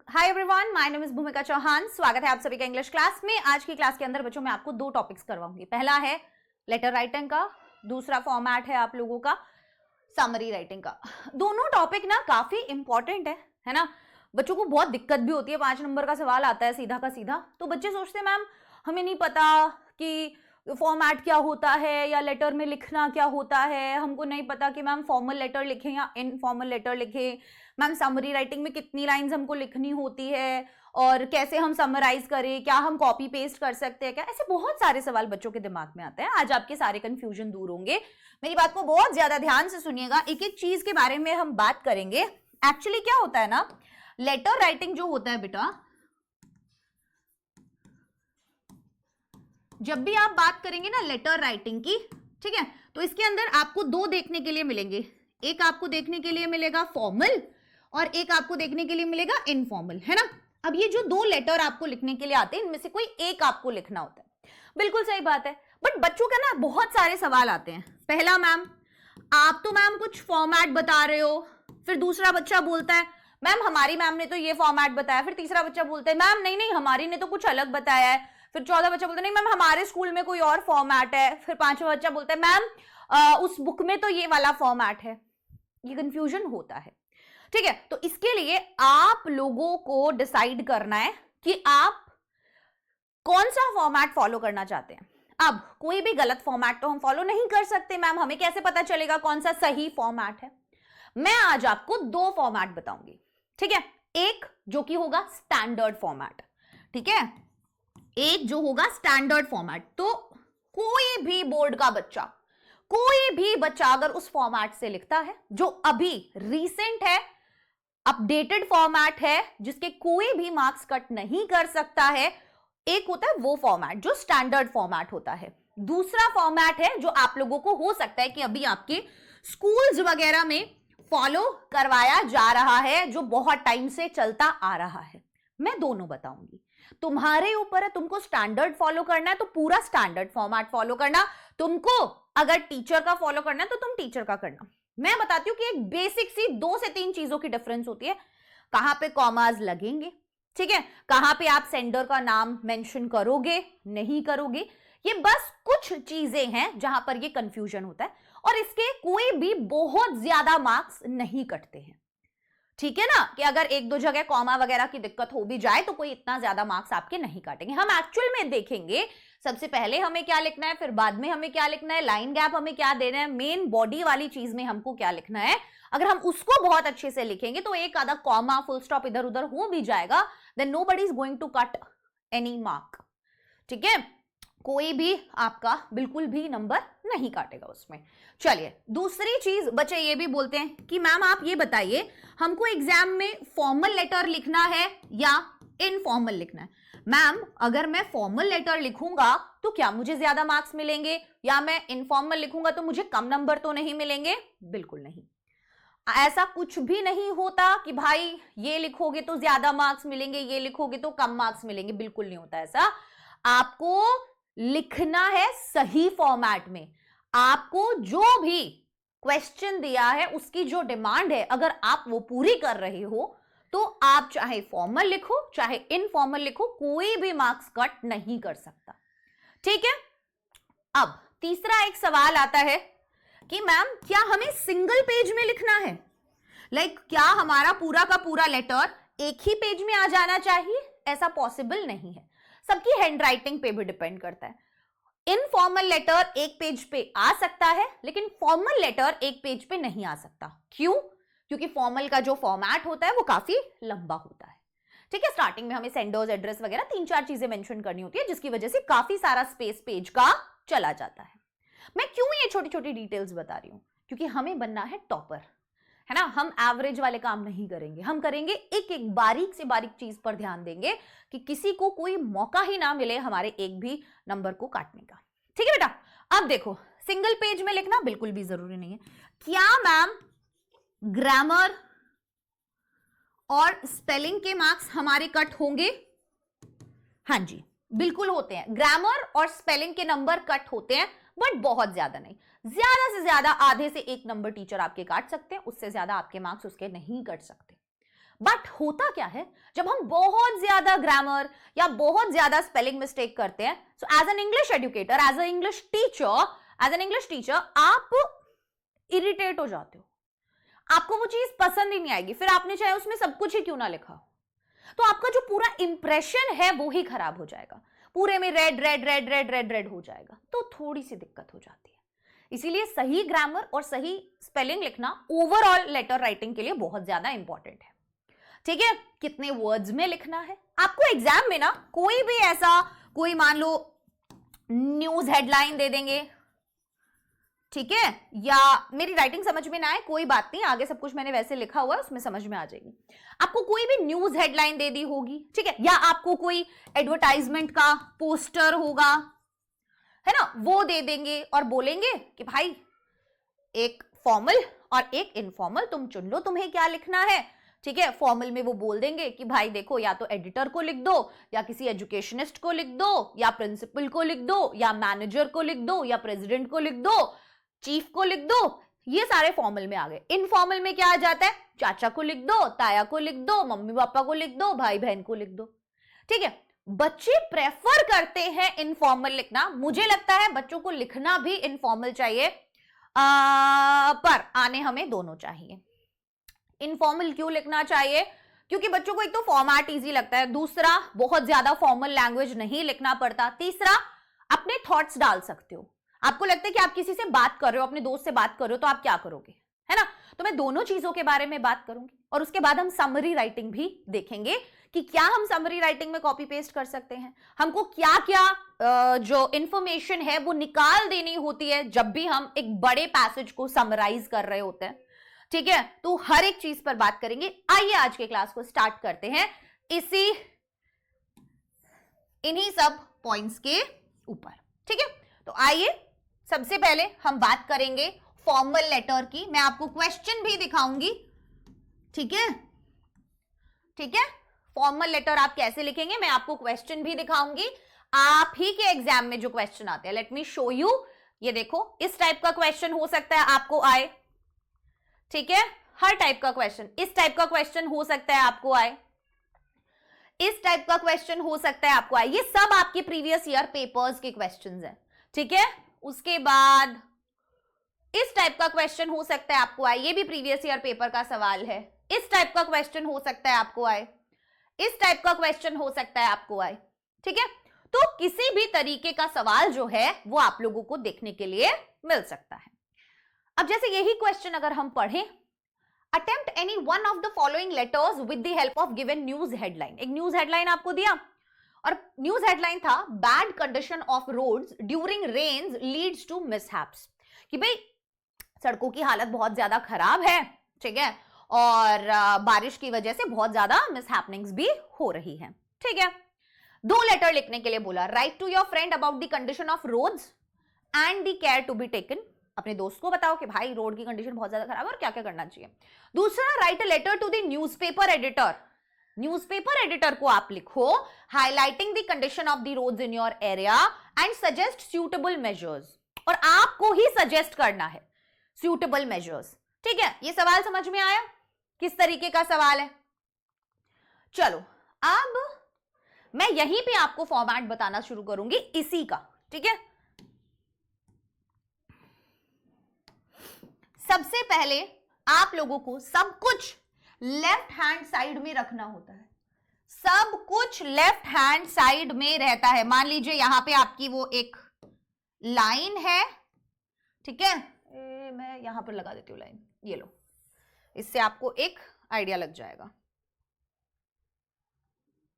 Hi everyone, my name is भूमिका चौहान। स्वागत है आप सभी का इंग्लिश क्लास में। आज की क्लास के अंदर बच्चों मैं आपको दो टॉपिक्स करवाऊंगी। पहला है लेटर राइटिंग का, दूसरा फॉर्मेट है आप लोगों का समरी राइटिंग का। दोनों टॉपिक ना काफी इंपॉर्टेंट है ना। बच्चों को बहुत दिक्कत भी होती है, 5 नंबर का सवाल आता है सीधा का सीधा, तो बच्चे सोचते हैं मैम हमें नहीं पता कि फॉर्मेट क्या होता है या लेटर में लिखना क्या होता है, हमको नहीं पता कि मैम फॉर्मल लेटर लिखें या इनफॉर्मल लेटर लिखें, मैम समरी राइटिंग में कितनी लाइंस हमको लिखनी होती है और कैसे हम समराइज करें, क्या हम कॉपी पेस्ट कर सकते हैं क्या। ऐसे बहुत सारे सवाल बच्चों के दिमाग में आते हैं। आज आपके सारे कंफ्यूजन दूर होंगे। मेरी बात को बहुत ज्यादा ध्यान से सुनिएगा, एक एक चीज के बारे में हम बात करेंगे। एक्चुअली क्या होता है ना, लेटर राइटिंग जो होता है बेटा, जब भी आप बात करेंगे ना लेटर राइटिंग की, ठीक है, तो इसके अंदर आपको दो देखने के लिए मिलेंगे। एक आपको देखने के लिए मिलेगा फॉर्मल और एक आपको देखने के लिए मिलेगा इनफॉर्मल, है ना। अब ये जो दो लेटर आपको लिखने के लिए आते हैं, इनमें से कोई एक आपको लिखना होता है। बिल्कुल सही बात है, बट बच्चों का ना बहुत सारे सवाल आते हैं। पहला, मैम आप तो मैम कुछ फॉर्मेट बता रहे हो, फिर दूसरा बच्चा बोलता है मैम हमारी मैम ने तो ये फॉर्मेट बताया, फिर तीसरा बच्चा बोलता है मैम नहीं नहीं हमारी ने तो कुछ अलग बताया है, फिर चौथा बच्चा बोलता है नहीं मैम हमारे स्कूल में कोई और फॉर्मेट है, फिर पांचवा बच्चा बोलता है मैम उस बुक में तो ये वाला फॉर्मेट है। ये कंफ्यूजन होता है, ठीक है। तो इसके लिए आप लोगों को डिसाइड करना है कि आप कौन सा फॉर्मेट फॉलो करना चाहते हैं। अब कोई भी गलत फॉर्मेट तो हम फॉलो नहीं कर सकते मैम, हमें कैसे पता चलेगा कौन सा सही फॉर्मेट है। मैं आज आपको दो फॉर्मेट बताऊंगी, ठीक है। एक जो कि होगा स्टैंडर्ड फॉर्मेट, ठीक है, एक जो होगा स्टैंडर्ड फॉर्मेट। तो कोई भी बोर्ड का बच्चा, कोई भी बच्चा अगर उस फॉर्मेट से लिखता है जो अभी रीसेंट है, अपडेटेड फॉर्मेट है, जिसके कोई भी मार्क्स कट नहीं कर सकता है, एक होता है वो फॉर्मेट जो स्टैंडर्ड फॉर्मेट होता है। दूसरा फॉर्मेट है जो आप लोगों को हो सकता है कि अभी आपके स्कूल्स वगैरह में फॉलो करवाया जा रहा है, जो बहुत टाइम से चलता आ रहा है। मैं दोनों बताऊंगी, तुम्हारे ऊपर है। तुमको स्टैंडर्ड फॉलो करना है तो पूरा स्टैंडर्ड फॉर्मेट फॉलो करना, तुमको अगर टीचर का फॉलो करना है तो तुम टीचर का करना। मैं बताती हूं कि एक बेसिक सी 2 से 3 चीजों की डिफरेंस होती है। कहां पे कॉमास लगेंगे, ठीक है, कहां पे आप सेंडर का नाम मेंशन करोगे नहीं करोगे, ये बस कुछ चीजें हैं जहां पर ये कंफ्यूजन होता है और इसके कोई भी बहुत ज्यादा मार्क्स नहीं कटते हैं, ठीक है ना। कि अगर एक दो जगह कॉमा वगैरह की दिक्कत हो भी जाए तो कोई इतना ज्यादा मार्क्स आपके नहीं काटेंगे। हम एक्चुअल में देखेंगे सबसे पहले हमें क्या लिखना है, फिर बाद में हमें क्या लिखना है, लाइन गैप हमें क्या देना है, मेन बॉडी वाली चीज में हमको क्या लिखना है। अगर हम उसको बहुत अच्छे से लिखेंगे तो एक आधा कॉमा फुल स्टॉप इधर उधर हो भी जाएगा, then nobody is going to cut any mark, ठीक है। कोई भी आपका बिल्कुल भी नंबर नहीं काटेगा उसमें। चलिए, दूसरी चीज बच्चे ये भी बोलते हैं कि मैम आप ये बताइए हमको एग्जाम में फॉर्मल लेटर लिखना है या इनफॉर्मल लिखना है। मैम अगर मैं फॉर्मल लेटर लिखूंगा तो क्या मुझे ज्यादा मार्क्स मिलेंगे, या मैं इनफॉर्मल लिखूंगा तो मुझे कम नंबर तो नहीं मिलेंगे? बिल्कुल नहीं, ऐसा कुछ भी नहीं होता कि भाई ये लिखोगे तो ज्यादा मार्क्स मिलेंगे, ये लिखोगे तो कम मार्क्स मिलेंगे, बिल्कुल नहीं होता ऐसा। आपको लिखना है सही फॉर्मेट में। आपको जो भी क्वेश्चन दिया है उसकी जो डिमांड है, अगर आप वो पूरी कर रहे हो तो आप चाहे फॉर्मल लिखो चाहे इनफॉर्मल लिखो, कोई भी मार्क्स कट नहीं कर सकता, ठीक है। अब तीसरा एक सवाल आता है कि मैम क्या हमें सिंगल पेज में लिखना है, लाइक क्या हमारा पूरा का पूरा लेटर एक ही पेज में आ जाना चाहिए? ऐसा पॉसिबल नहीं है, सबकी हैंडराइटिंग पे भी डिपेंड करता है। इनफॉर्मल लेटर एक पेज पे आ सकता है लेकिन फॉर्मल लेटर एक पेज पे नहीं आ सकता। क्यों? क्योंकि फॉर्मल का जो फॉर्मेट होता है वो काफी लंबा होता है, ठीक है। स्टार्टिंग में हमें सेंडर्स एड्रेस वगैरह 3-4 चीजें मेंशन करनी होती है, जिसकी वजह से काफी सारा स्पेस पेज का चला जाता है। मैं क्यों ये छोटी छोटी डिटेल्स बता रही हूं? क्योंकि हमें बनना है टॉपर, है ना। हम एवरेज वाले काम नहीं करेंगे, हम करेंगे एक एक बारीक से बारीक चीज पर ध्यान देंगे कि किसी को कोई मौका ही ना मिले हमारे एक भी नंबर को काटने का, ठीक है बेटा। अब देखो, सिंगल पेज में लिखना बिल्कुल भी जरूरी नहीं है। क्या मैम ग्रामर और स्पेलिंग के मार्क्स हमारे कट होंगे? हाँ जी, बिल्कुल होते हैं। ग्रामर और स्पेलिंग के नंबर कट होते हैं, बट बहुत ज्यादा नहीं। ज्यादा से ज्यादा आधे से 1 नंबर टीचर आपके काट सकते हैं, उससे ज्यादा आपके मार्क्स उसके नहीं कट सकते। बट होता क्या है, जब हम बहुत ज्यादा ग्रामर या बहुत ज्यादा स्पेलिंग मिस्टेक करते हैं, so as an English educator, as an English teacher आप इरिटेट हो जाते हो, आपको वो चीज पसंद ही नहीं आएगी, फिर आपने चाहे उसमें सब कुछ ही क्यों ना लिखा हो, तो आपका जो पूरा इंप्रेशन है वो ही खराब हो जाएगा, पूरे में red red red red red red हो जाएगा, तो थोड़ी सी दिक्कत हो जाती है। इसीलिए सही ग्रामर और सही स्पेलिंग लिखना ओवरऑल लेटर राइटिंग के लिए बहुत ज्यादा इंपॉर्टेंट है। ठीक है, कितने वर्ड्स में लिखना है आपको एग्जाम में ना, कोई भी ऐसा, कोई मान लो न्यूज हेडलाइन दे देंगे, ठीक है, या मेरी राइटिंग समझ में ना आए कोई बात नहीं, आगे सब कुछ मैंने वैसे लिखा हुआ है उसमें समझ में आ जाएगी। आपको कोई भी न्यूज हेडलाइन दे दी होगी, ठीक है, या आपको कोई एडवर्टाइजमेंट का पोस्टर होगा, है ना, वो दे देंगे और बोलेंगे कि भाई एक फॉर्मल और एक इनफॉर्मल तुम चुन लो तुम्हें क्या लिखना है। ठीक है, फॉर्मल में वो बोल देंगे कि भाई देखो या तो एडिटर को लिख दो, या किसी एजुकेशनिस्ट को लिख दो, या प्रिंसिपल को लिख दो, या मैनेजर को लिख दो, या प्रेसिडेंट को लिख दो, चीफ को लिख दो, ये सारे फॉर्मल में आ गए। इनफॉर्मल में क्या आ जाता है, चाचा को लिख दो, ताया को लिख दो, मम्मी पापा को लिख दो, भाई बहन को लिख दो। ठीक है, बच्चे प्रेफर करते हैं इनफॉर्मल लिखना, मुझे लगता है बच्चों को लिखना भी इनफॉर्मल चाहिए, पर आने हमें दोनों चाहिए। इनफॉर्मल क्यों लिखना चाहिए, क्योंकि बच्चों को एक तो फॉर्मेट इजी लगता है, दूसरा बहुत ज्यादा फॉर्मल लैंग्वेज नहीं लिखना पड़ता, तीसरा अपने थॉट्स डाल सकते हो। आपको लगता है कि आप किसी से बात कर रहे हो, अपने दोस्त से बात कर रहे हो, तो आप क्या करोगे, है ना, तो मैं दोनों चीजों के बारे में बात करूंगी, और उसके बाद हम समरी राइटिंग भी देखेंगे कि क्या हम समरी राइटिंग में कॉपी पेस्ट कर सकते हैं, हमको क्या क्या जो इंफॉर्मेशन है वो निकाल देनी होती है जब भी हम एक बड़े पैसेज को समराइज कर रहे होते हैं। ठीक है, तो हर एक चीज पर बात करेंगे। आइए आज के क्लास को स्टार्ट करते हैं इन्हीं सब पॉइंट्स के ऊपर। ठीक है, तो आइए सबसे पहले हम बात करेंगे फॉर्मल लेटर की, मैं आपको क्वेश्चन भी दिखाऊंगी। ठीक है, ठीक है, फॉर्मल लेटर आप कैसे लिखेंगे मैं आपको क्वेश्चन भी दिखाऊंगी, आप ही के एग्जाम में जो क्वेश्चन आते हैं। लेट मी शो यू, ये देखो, इस टाइप का क्वेश्चन हो सकता है आपको आए, ठीक है, हर टाइप का क्वेश्चन, इस टाइप का क्वेश्चन हो सकता है आपको आए, इस टाइप का क्वेश्चन हो सकता है आपको आए, ये सब आपके प्रीवियस ईयर पेपर्स के क्वेश्चंस हैं। ठीक है, उसके बाद इस टाइप का क्वेश्चन हो सकता है आपको आए, ये भी प्रीवियस ईयर पेपर का सवाल है, इस टाइप का क्वेश्चन हो सकता है आपको आए, इस टाइप का क्वेश्चन हो सकता है आपको आए। ठीक है, तो किसी भी तरीके का सवाल जो है वो आप लोगों को देखने के लिए मिल सकता है। अब जैसे यही क्वेश्चन अगर हम पढ़ें, attempt any one of the following letters with the help of given news headline. एक न्यूज हेडलाइन आपको दिया और न्यूज हेडलाइन था bad condition of roads during rains leads to mishaps, कि भाई सड़कों की हालत बहुत ज्यादा खराब है, ठीक है, और बारिश की वजह से बहुत ज्यादा मिसहैपनिंग्स भी हो रही है। ठीक है, 2 लेटर लिखने के लिए बोला, write to your friend about the condition of roads and the care to be taken, अपने दोस्त को बताओ कि भाई रोड की कंडीशन बहुत ज्यादा खराब है और क्या क्या करना चाहिए। दूसरा, write a letter to the newspaper editor, newspaper editor को आप लिखो highlighting the condition of the roads in your area and suggest suitable measures, और आपको ही सजेस्ट करना है सूटेबल मेजर्स। ठीक है, ये सवाल समझ में आया किस तरीके का सवाल है। चलो, अब मैं यहीं पे आपको फॉर्मेट बताना शुरू करूंगी इसी का। ठीक है, सबसे पहले आप लोगों को सब कुछ लेफ्ट हैंड साइड में रखना होता है, सब कुछ लेफ्ट हैंड साइड में रहता है। मान लीजिए यहां पे आपकी वो एक लाइन है, ठीक है, मैं यहां पर लगा देती हूँ लाइन, ये लो, इससे आपको एक आइडिया लग जाएगा।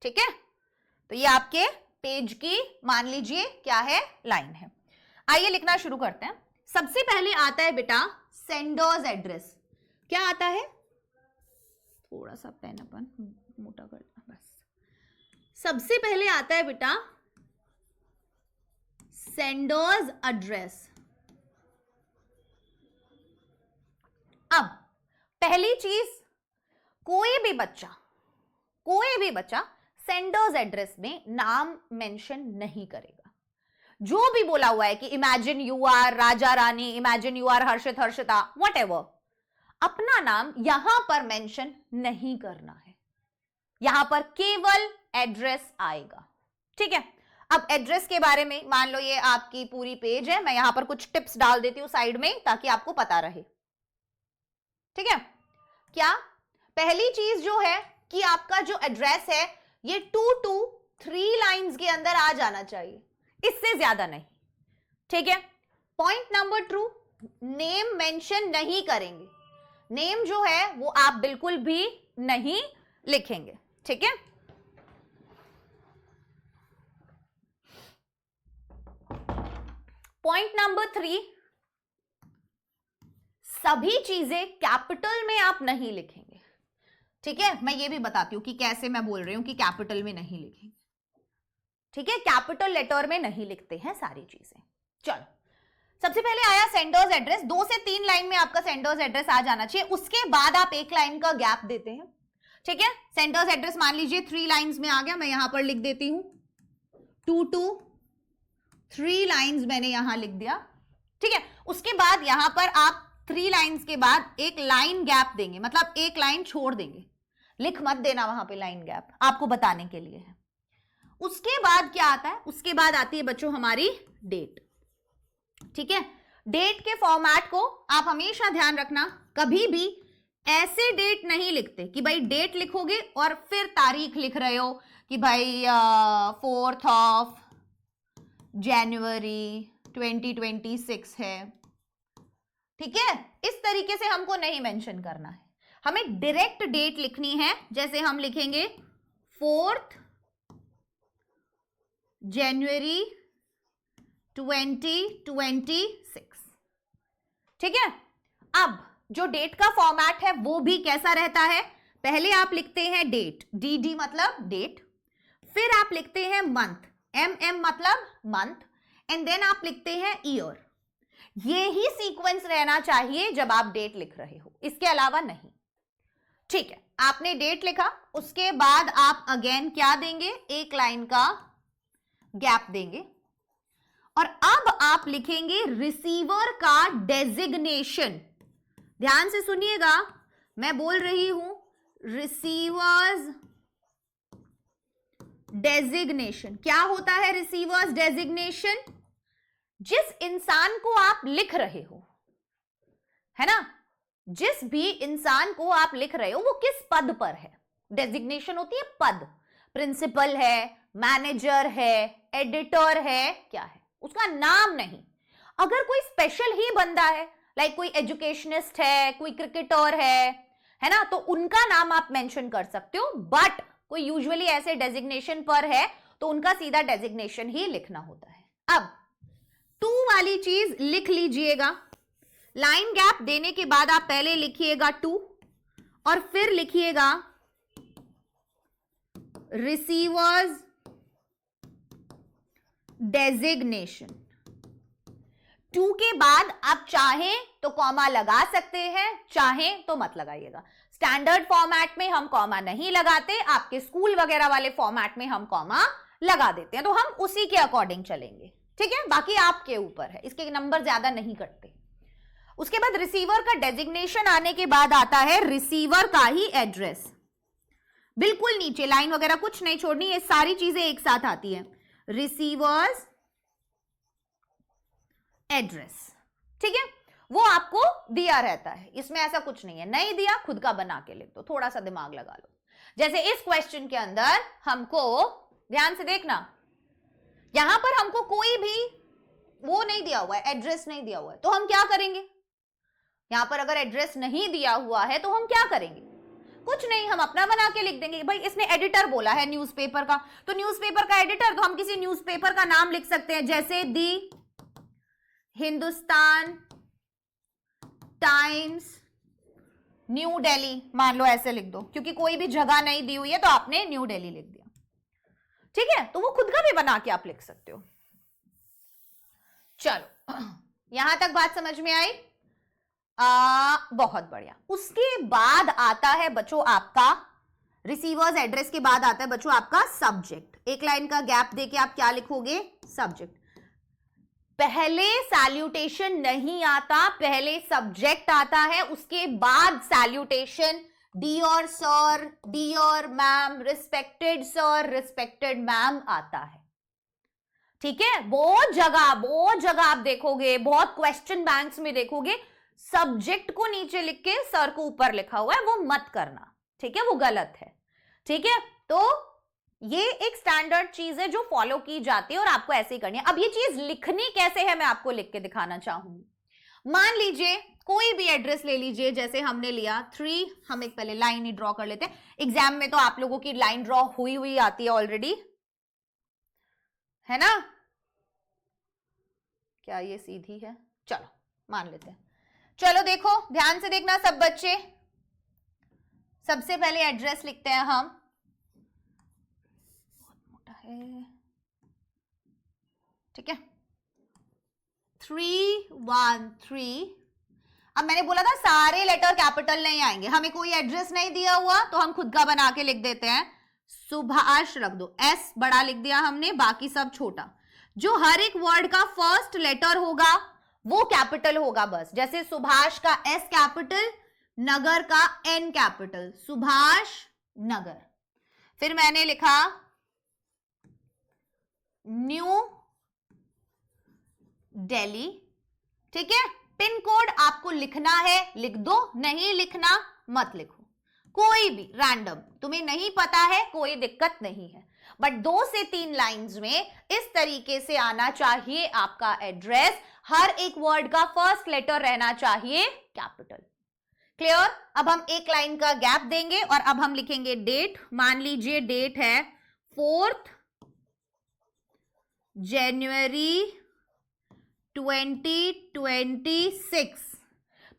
ठीक है, तो ये आपके पेज की मान लीजिए क्या है, लाइन है। आइए लिखना शुरू करते हैं। सबसे पहले आता है बेटा सेंडर्स एड्रेस। क्या आता है, थोड़ा सा पेन अपन मोटा कर देना बस। सबसे पहले आता है बेटा सेंडर्स एड्रेस। अब पहली चीज, कोई भी बच्चा सेंडर्स एड्रेस में नाम मेंशन नहीं करेगा। जो भी बोला हुआ है कि imagine you are Raja Rani, imagine you are Harshit Harshita, whatever, अपना नाम यहां पर मेंशन नहीं करना है। यहां पर केवल एड्रेस आएगा। ठीक है, अब एड्रेस के बारे में मान लो ये आपकी पूरी पेज है, मैं यहां पर कुछ टिप्स डाल देती हूं साइड में ताकि आपको पता रहे। ठीक है, क्या पहली चीज जो है कि आपका जो एड्रेस है ये 2 to 3 लाइंस के अंदर आ जाना चाहिए, इससे ज्यादा नहीं। ठीक है, पॉइंट नंबर 2, नेम मेंशन नहीं करेंगे। नेम जो है वो आप बिल्कुल भी नहीं लिखेंगे। ठीक है, पॉइंट नंबर 3, सभी चीजें कैपिटल में आप नहीं लिखेंगे। ठीक है, मैं ये भी बताती हूं कि कैसे मैं बोल रही हूं कि कैपिटल में नहीं लिखेंगे। ठीक है, कैपिटल लेटर में नहीं लिखते हैं सारी चीजें। चलो, सबसे पहले आया सेंडर्स एड्रेस। 2 से 3 लाइन में आपका सेंडर्स एड्रेस आ जाना चाहिए, उसके बाद आप 1 लाइन का गैप देते हैं। ठीक है, सेंडर्स एड्रेस मान लीजिए 3 लाइंस में आ गया, मैं यहां पर लिख देती हूं 2 to 3 लाइंस मैंने यहां लिख दिया। ठीक है, उसके बाद यहां पर आप 3 लाइंस के बाद 1 लाइन गैप देंगे, मतलब 1 लाइन छोड़ देंगे, लिख मत देना वहां पे लाइन गैप, आपको बताने के लिए है। उसके बाद क्या आता है, उसके बाद आती है बच्चों हमारी डेट। ठीक है, डेट के फॉर्मेट को आप हमेशा ध्यान रखना, कभी भी ऐसे डेट नहीं लिखते कि भाई डेट लिखोगे और फिर तारीख लिख रहे हो कि भाई 4th of January 2026 है। ठीक है, इस तरीके से हमको नहीं मेंशन करना है, हमें डायरेक्ट डेट लिखनी है। जैसे हम लिखेंगे 4th January 2026। ठीक है, अब जो डेट का फॉर्मेट है वो भी कैसा रहता है, पहले आप लिखते हैं डेट, डी मतलब डेट, फिर आप लिखते हैं मंथ, एम मतलब मंथ, एंड देन आप लिखते हैं ईयर। ये ही सीक्वेंस रहना चाहिए जब आप डेट लिख रहे हो, इसके अलावा नहीं। ठीक है, आपने डेट लिखा, उसके बाद आप अगेन क्या देंगे, 1 लाइन का गैप देंगे, और अब आप लिखेंगे रिसीवर का डेजिग्नेशन। ध्यान से सुनिएगा, मैं बोल रही हूं रिसीवर्स डेजिग्नेशन। क्या होता है रिसीवर्स डेजिग्नेशन, जिस इंसान को आप लिख रहे हो, है ना, जिस भी इंसान को आप लिख रहे हो वो किस पद पर है। डेजिग्नेशन होती है पद, प्रिंसिपल है, मैनेजर है, एडिटर है, क्या है, उसका नाम नहीं। अगर कोई स्पेशल ही बंदा है, लाइक कोई एजुकेशनिस्ट है, कोई क्रिकेटर है ना, तो उनका नाम आप मेंशन कर सकते हो, बट कोई यूजुअली ऐसे डेजिग्नेशन पर है तो उनका सीधा डेजिग्नेशन ही लिखना होता है। अब 2 वाली चीज लिख लीजिएगा, लाइन गैप देने के बाद आप पहले लिखिएगा 2 और फिर लिखिएगा रिसीवर्स डेजिग्नेशन। 2 के बाद आप चाहें तो कॉमा लगा सकते हैं, चाहें तो मत लगाइएगा। स्टैंडर्ड फॉर्मेट में हम कॉमा नहीं लगाते, आपके स्कूल वगैरह वाले फॉर्मेट में हम कॉमा लगा देते हैं, तो हम उसी के अकॉर्डिंग चलेंगे। ठीक है, बाकी आपके ऊपर है, इसके नंबर ज्यादा नहीं कटते। उसके बाद रिसीवर का डेजिग्नेशन आने के बाद आता है रिसीवर का ही एड्रेस। बिल्कुल नीचे लाइन वगैरह कुछ नहीं छोड़नी, ये सारी चीजें एक साथ आती है, रिसीवर्स एड्रेस। ठीक है, वो आपको दिया रहता है, इसमें ऐसा कुछ नहीं है, नहीं दिया खुद का बना के लिख दो, थोड़ा सा दिमाग लगा लो। जैसे इस क्वेश्चन के अंदर हमको ध्यान से देखना, यहां पर हमको कोई भी वो नहीं दिया हुआ है, एड्रेस नहीं दिया हुआ है, तो हम क्या करेंगे, यहां पर अगर एड्रेस नहीं दिया हुआ है तो हम क्या करेंगे, कुछ नहीं, हम अपना बना के लिख देंगे। भाई इसने एडिटर बोला है न्यूज़पेपर का, तो न्यूज़पेपर का एडिटर, तो हम किसी न्यूज़पेपर का नाम लिख सकते हैं, जैसे दी हिंदुस्तान टाइम्स न्यू दिल्ली, मान लो ऐसे लिख दो, क्योंकि कोई भी जगह नहीं दी हुई है तो आपने न्यू दिल्ली लिख दिया। ठीक है, तो वो खुद का भी बना के आप लिख सकते हो। चलो, यहां तक बात समझ में आई? बहुत बढ़िया। उसके बाद आता है बच्चों आपका रिसीवर्स एड्रेस के बाद आता है बच्चों आपका सब्जेक्ट। 1 लाइन का गैप देके आप क्या लिखोगे, सब्जेक्ट। पहले सैल्यूटेशन नहीं आता, पहले सब्जेक्ट आता है, उसके बाद salutation dear sir, dear ma'am, respected sir, respected ma'am आता है। ठीक है, बहुत जगह आप देखोगे, बहुत क्वेश्चन बैंक्स में देखोगे सब्जेक्ट को नीचे लिख के सर को ऊपर लिखा हुआ है, वो मत करना। ठीक है, वो गलत है। ठीक है, तो ये एक स्टैंडर्ड चीज है जो फॉलो की जाती है और आपको ऐसे ही करनी है। अब ये चीज लिखनी कैसे है मैं आपको लिख के दिखाना चाहूंगी। मान लीजिए कोई भी एड्रेस ले लीजिए, जैसे हमने लिया 3, हम एक पहले लाइन ही ड्रॉ कर लेते हैं। एग्जाम में तो आप लोगों की लाइन ड्रॉ हुई आती है ऑलरेडी, है ना? क्या ये सीधी है? चलो मान लेते हैं। चलो देखो, ध्यान से देखना सब बच्चे। सबसे पहले एड्रेस लिखते हैं हम, बहुत मोटा है, ठीक है, 313। अब मैंने बोला था सारे लेटर कैपिटल नहीं आएंगे, हमें कोई एड्रेस नहीं दिया हुआ तो हम खुद का बना के लिख देते हैं। सुभाष रख दो, एस बड़ा लिख दिया हमने, बाकी सब छोटा। जो हर एक वर्ड का फर्स्ट लेटर होगा वो कैपिटल होगा बस। जैसे सुभाष का एस कैपिटल, नगर का एन कैपिटल, सुभाष नगर। फिर मैंने लिखा न्यू दिल्ली। ठीक है, पिन कोड आपको लिखना है लिख दो, नहीं लिखना मत लिखो, कोई भी रैंडम, तुम्हें नहीं पता है कोई दिक्कत नहीं है, बट 2 से 3 लाइंस में इस तरीके से आना चाहिए आपका एड्रेस। हर एक वर्ड का फर्स्ट लेटर रहना चाहिए कैपिटल। क्लियर? अब हम एक लाइन का गैप देंगे और अब हम लिखेंगे डेट। मान लीजिए डेट है 4 जनवरी 2026।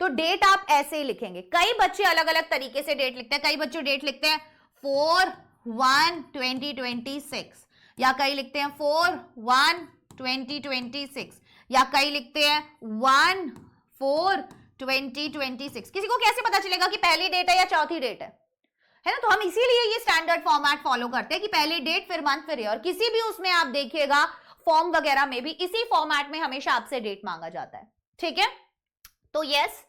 तो डेट आप ऐसे ही लिखेंगे। कई बच्चे अलग अलग तरीके से डेट लिखते हैं। कई बच्चे डेट लिखते हैं 4/1/2026, या कई लिखते हैं 4/1/2026, या कई लिखते हैं 1/4/2026। किसी को कैसे पता चलेगा कि पहली डेट है या चौथी डेट है ना? तो हम इसीलिए ये स्टैंडर्ड फॉर्मेट फॉलो करते हैं कि पहली डेट फिर मंथ फिर ईयर। किसी भी उसमें आप देखिएगा फॉर्म वगैरह में भी इसी फॉर्मेट में हमेशा आपसे डेट मांगा जाता है। ठीक है, तो यस।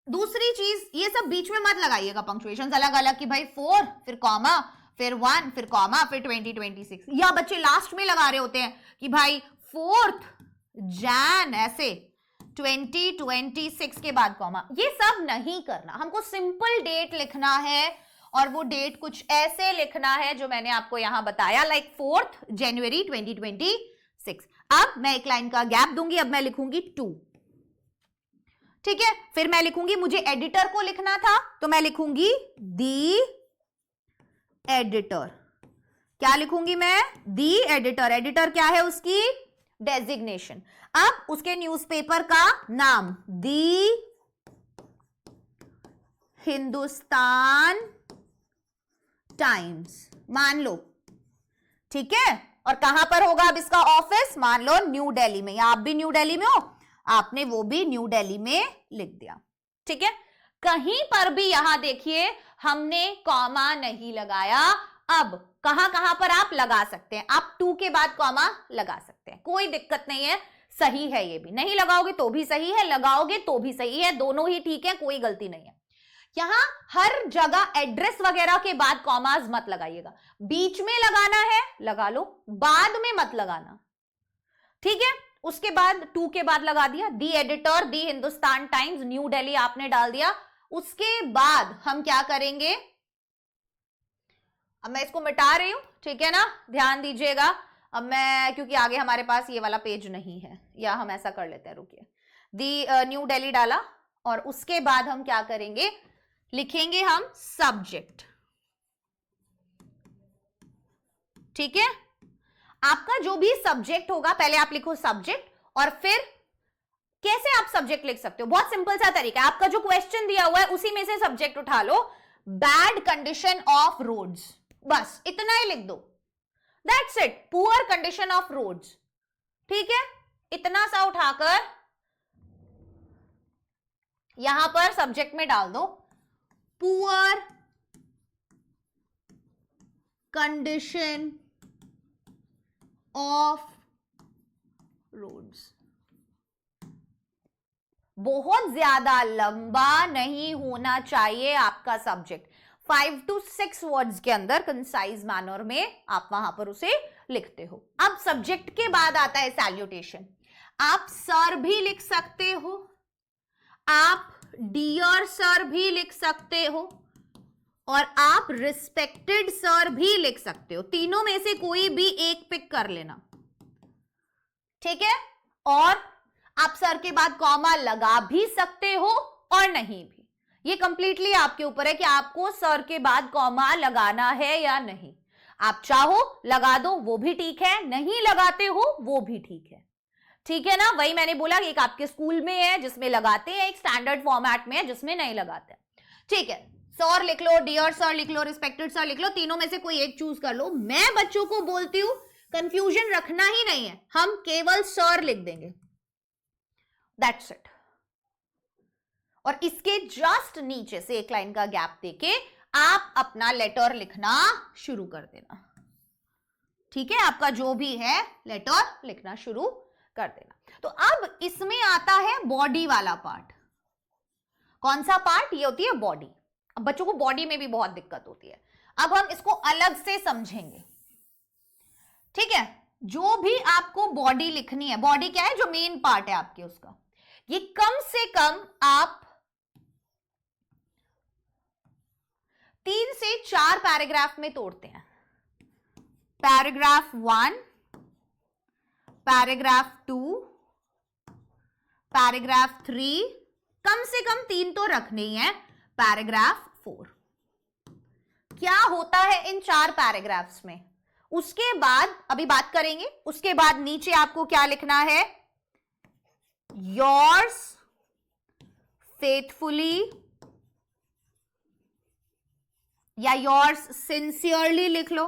दूसरी चीज, ये सब बीच में मत लगाइएगा पंक्चुएशंस अलग अलग कि भाई 4 फिर कॉमा फिर 1 फिर कॉमा फिर 2026, या बच्चे लास्ट में लगा रहे होते हैं कि भाई 4th जैन ऐसे 2026 के बाद कॉमा। ये सब नहीं करना, हमको सिंपल डेट लिखना है और वो डेट कुछ ऐसे लिखना है जो मैंने आपको यहां बताया, लाइक 4th जनवरी 2026। अब मैं एक लाइन का गैप दूंगी, अब मैं लिखूंगी 2। ठीक है, फिर मैं लिखूंगी, मुझे एडिटर को लिखना था तो मैं लिखूंगी दी एडिटर। क्या लिखूंगी मैं? दी एडिटर। एडिटर क्या है? उसकी डेजिग्नेशन। अब उसके न्यूज़पेपर का नाम दी हिंदुस्तान टाइम्स मान लो। ठीक है, और कहां पर होगा अब इसका ऑफिस? मान लो न्यू दिल्ली में, या आप भी न्यू दिल्ली में हो, आपने वो भी न्यू दिल्ली में लिख दिया। ठीक है, कहीं पर भी यहां देखिए हमने कॉमा नहीं लगाया। अब कहां कहां पर आप लगा सकते हैं? आप 2 के बाद कॉमा लगा सकते हैं, कोई दिक्कत नहीं है, सही है। ये भी नहीं लगाओगे तो भी सही है, लगाओगे तो भी सही है, दोनों ही ठीक है, कोई गलती नहीं है। यहां हर जगह एड्रेस वगैरह के बाद कॉमास मत लगाइएगा। बीच में लगाना है लगा लो, बाद में मत लगाना। ठीक है, उसके बाद 2 के बाद लगा दिया, दी एडिटर, दी हिंदुस्तान टाइम्स, न्यू दिल्ली आपने डाल दिया। उसके बाद हम क्या करेंगे? अब मैं इसको मिटा रही हूं, ठीक है ना, ध्यान दीजिएगा। अब मैं, क्योंकि आगे हमारे पास ये वाला पेज नहीं है, या हम ऐसा कर लेते हैं, रुकिए। दी न्यू दिल्ली डाला और उसके बाद हम क्या करेंगे? लिखेंगे हम सब्जेक्ट। ठीक है, आपका जो भी सब्जेक्ट होगा, पहले आप लिखो सब्जेक्ट, और फिर कैसे आप सब्जेक्ट लिख सकते हो? बहुत सिंपल सा तरीका है, आपका जो क्वेश्चन दिया हुआ है उसी में से सब्जेक्ट उठा लो, बैड कंडीशन ऑफ रोड्स, बस इतना ही लिख दो, that's it, poor condition of roads. ठीक है, इतना सा उठाकर यहां पर सब्जेक्ट में डाल दो, पुअर कंडीशन ऑफ रोड्स। बहुत ज्यादा लंबा नहीं होना चाहिए आपका सब्जेक्ट। 5 to 6 वर्ड्स के अंदर कंसाइज मैनर में आप वहां पर उसे लिखते हो। अब सब्जेक्ट के बाद आता है सैल्यूटेशन। आप सर भी लिख सकते हो, आप डियर सर भी लिख सकते हो, और आप रिस्पेक्टेड सर भी लिख सकते हो। तीनों में से कोई भी एक पिक कर लेना, ठीक है। और आप सर के बाद कॉमा लगा भी सकते हो और नहीं भी, ये कंप्लीटली आपके ऊपर है कि आपको सर के बाद कॉमा लगाना है या नहीं। आप चाहो लगा दो, वो भी ठीक है, नहीं लगाते हो वो भी ठीक है, ठीक है ना। वही मैंने बोला कि एक आपके स्कूल में है जिसमें लगाते हैं, एक स्टैंडर्ड फॉर्मेट में है जिसमें नहीं लगाते, ठीक है। सर लिख लो, डियर सर लिख लो, रिस्पेक्टेड सर लिख लो, तीनों में से कोई एक चूज कर लो। मैं बच्चों को बोलती हूं कंफ्यूजन रखना ही नहीं है, हम केवल सर लिख देंगे, दैट्स इट। और इसके जस्ट नीचे से एक लाइन का गैप देके आप अपना लेटर लिखना शुरू कर देना, ठीक है। आपका जो भी है लेटर लिखना शुरू कर देना। तो अब इसमें आता है बॉडी वाला पार्ट। कौन सा पार्ट? ये होती है बॉडी। अब बच्चों को बॉडी में भी बहुत दिक्कत होती है, अब हम इसको अलग से समझेंगे, ठीक है। जो भी आपको बॉडी लिखनी है, बॉडी क्या है? जो मेन पार्ट है आपके उसका, ये कम से कम आप 3 से 4 पैराग्राफ में तोड़ते हैं। पैराग्राफ 1, पैराग्राफ 2, पैराग्राफ 3, कम से कम 3 तो रखने ही है, पैराग्राफ 4। क्या होता है इन 4 पैराग्राफ्स में? उसके बाद अभी बात करेंगे। उसके बाद नीचे आपको क्या लिखना है? योर्स फेथफुली या योर्स सिंसियरली लिख लो,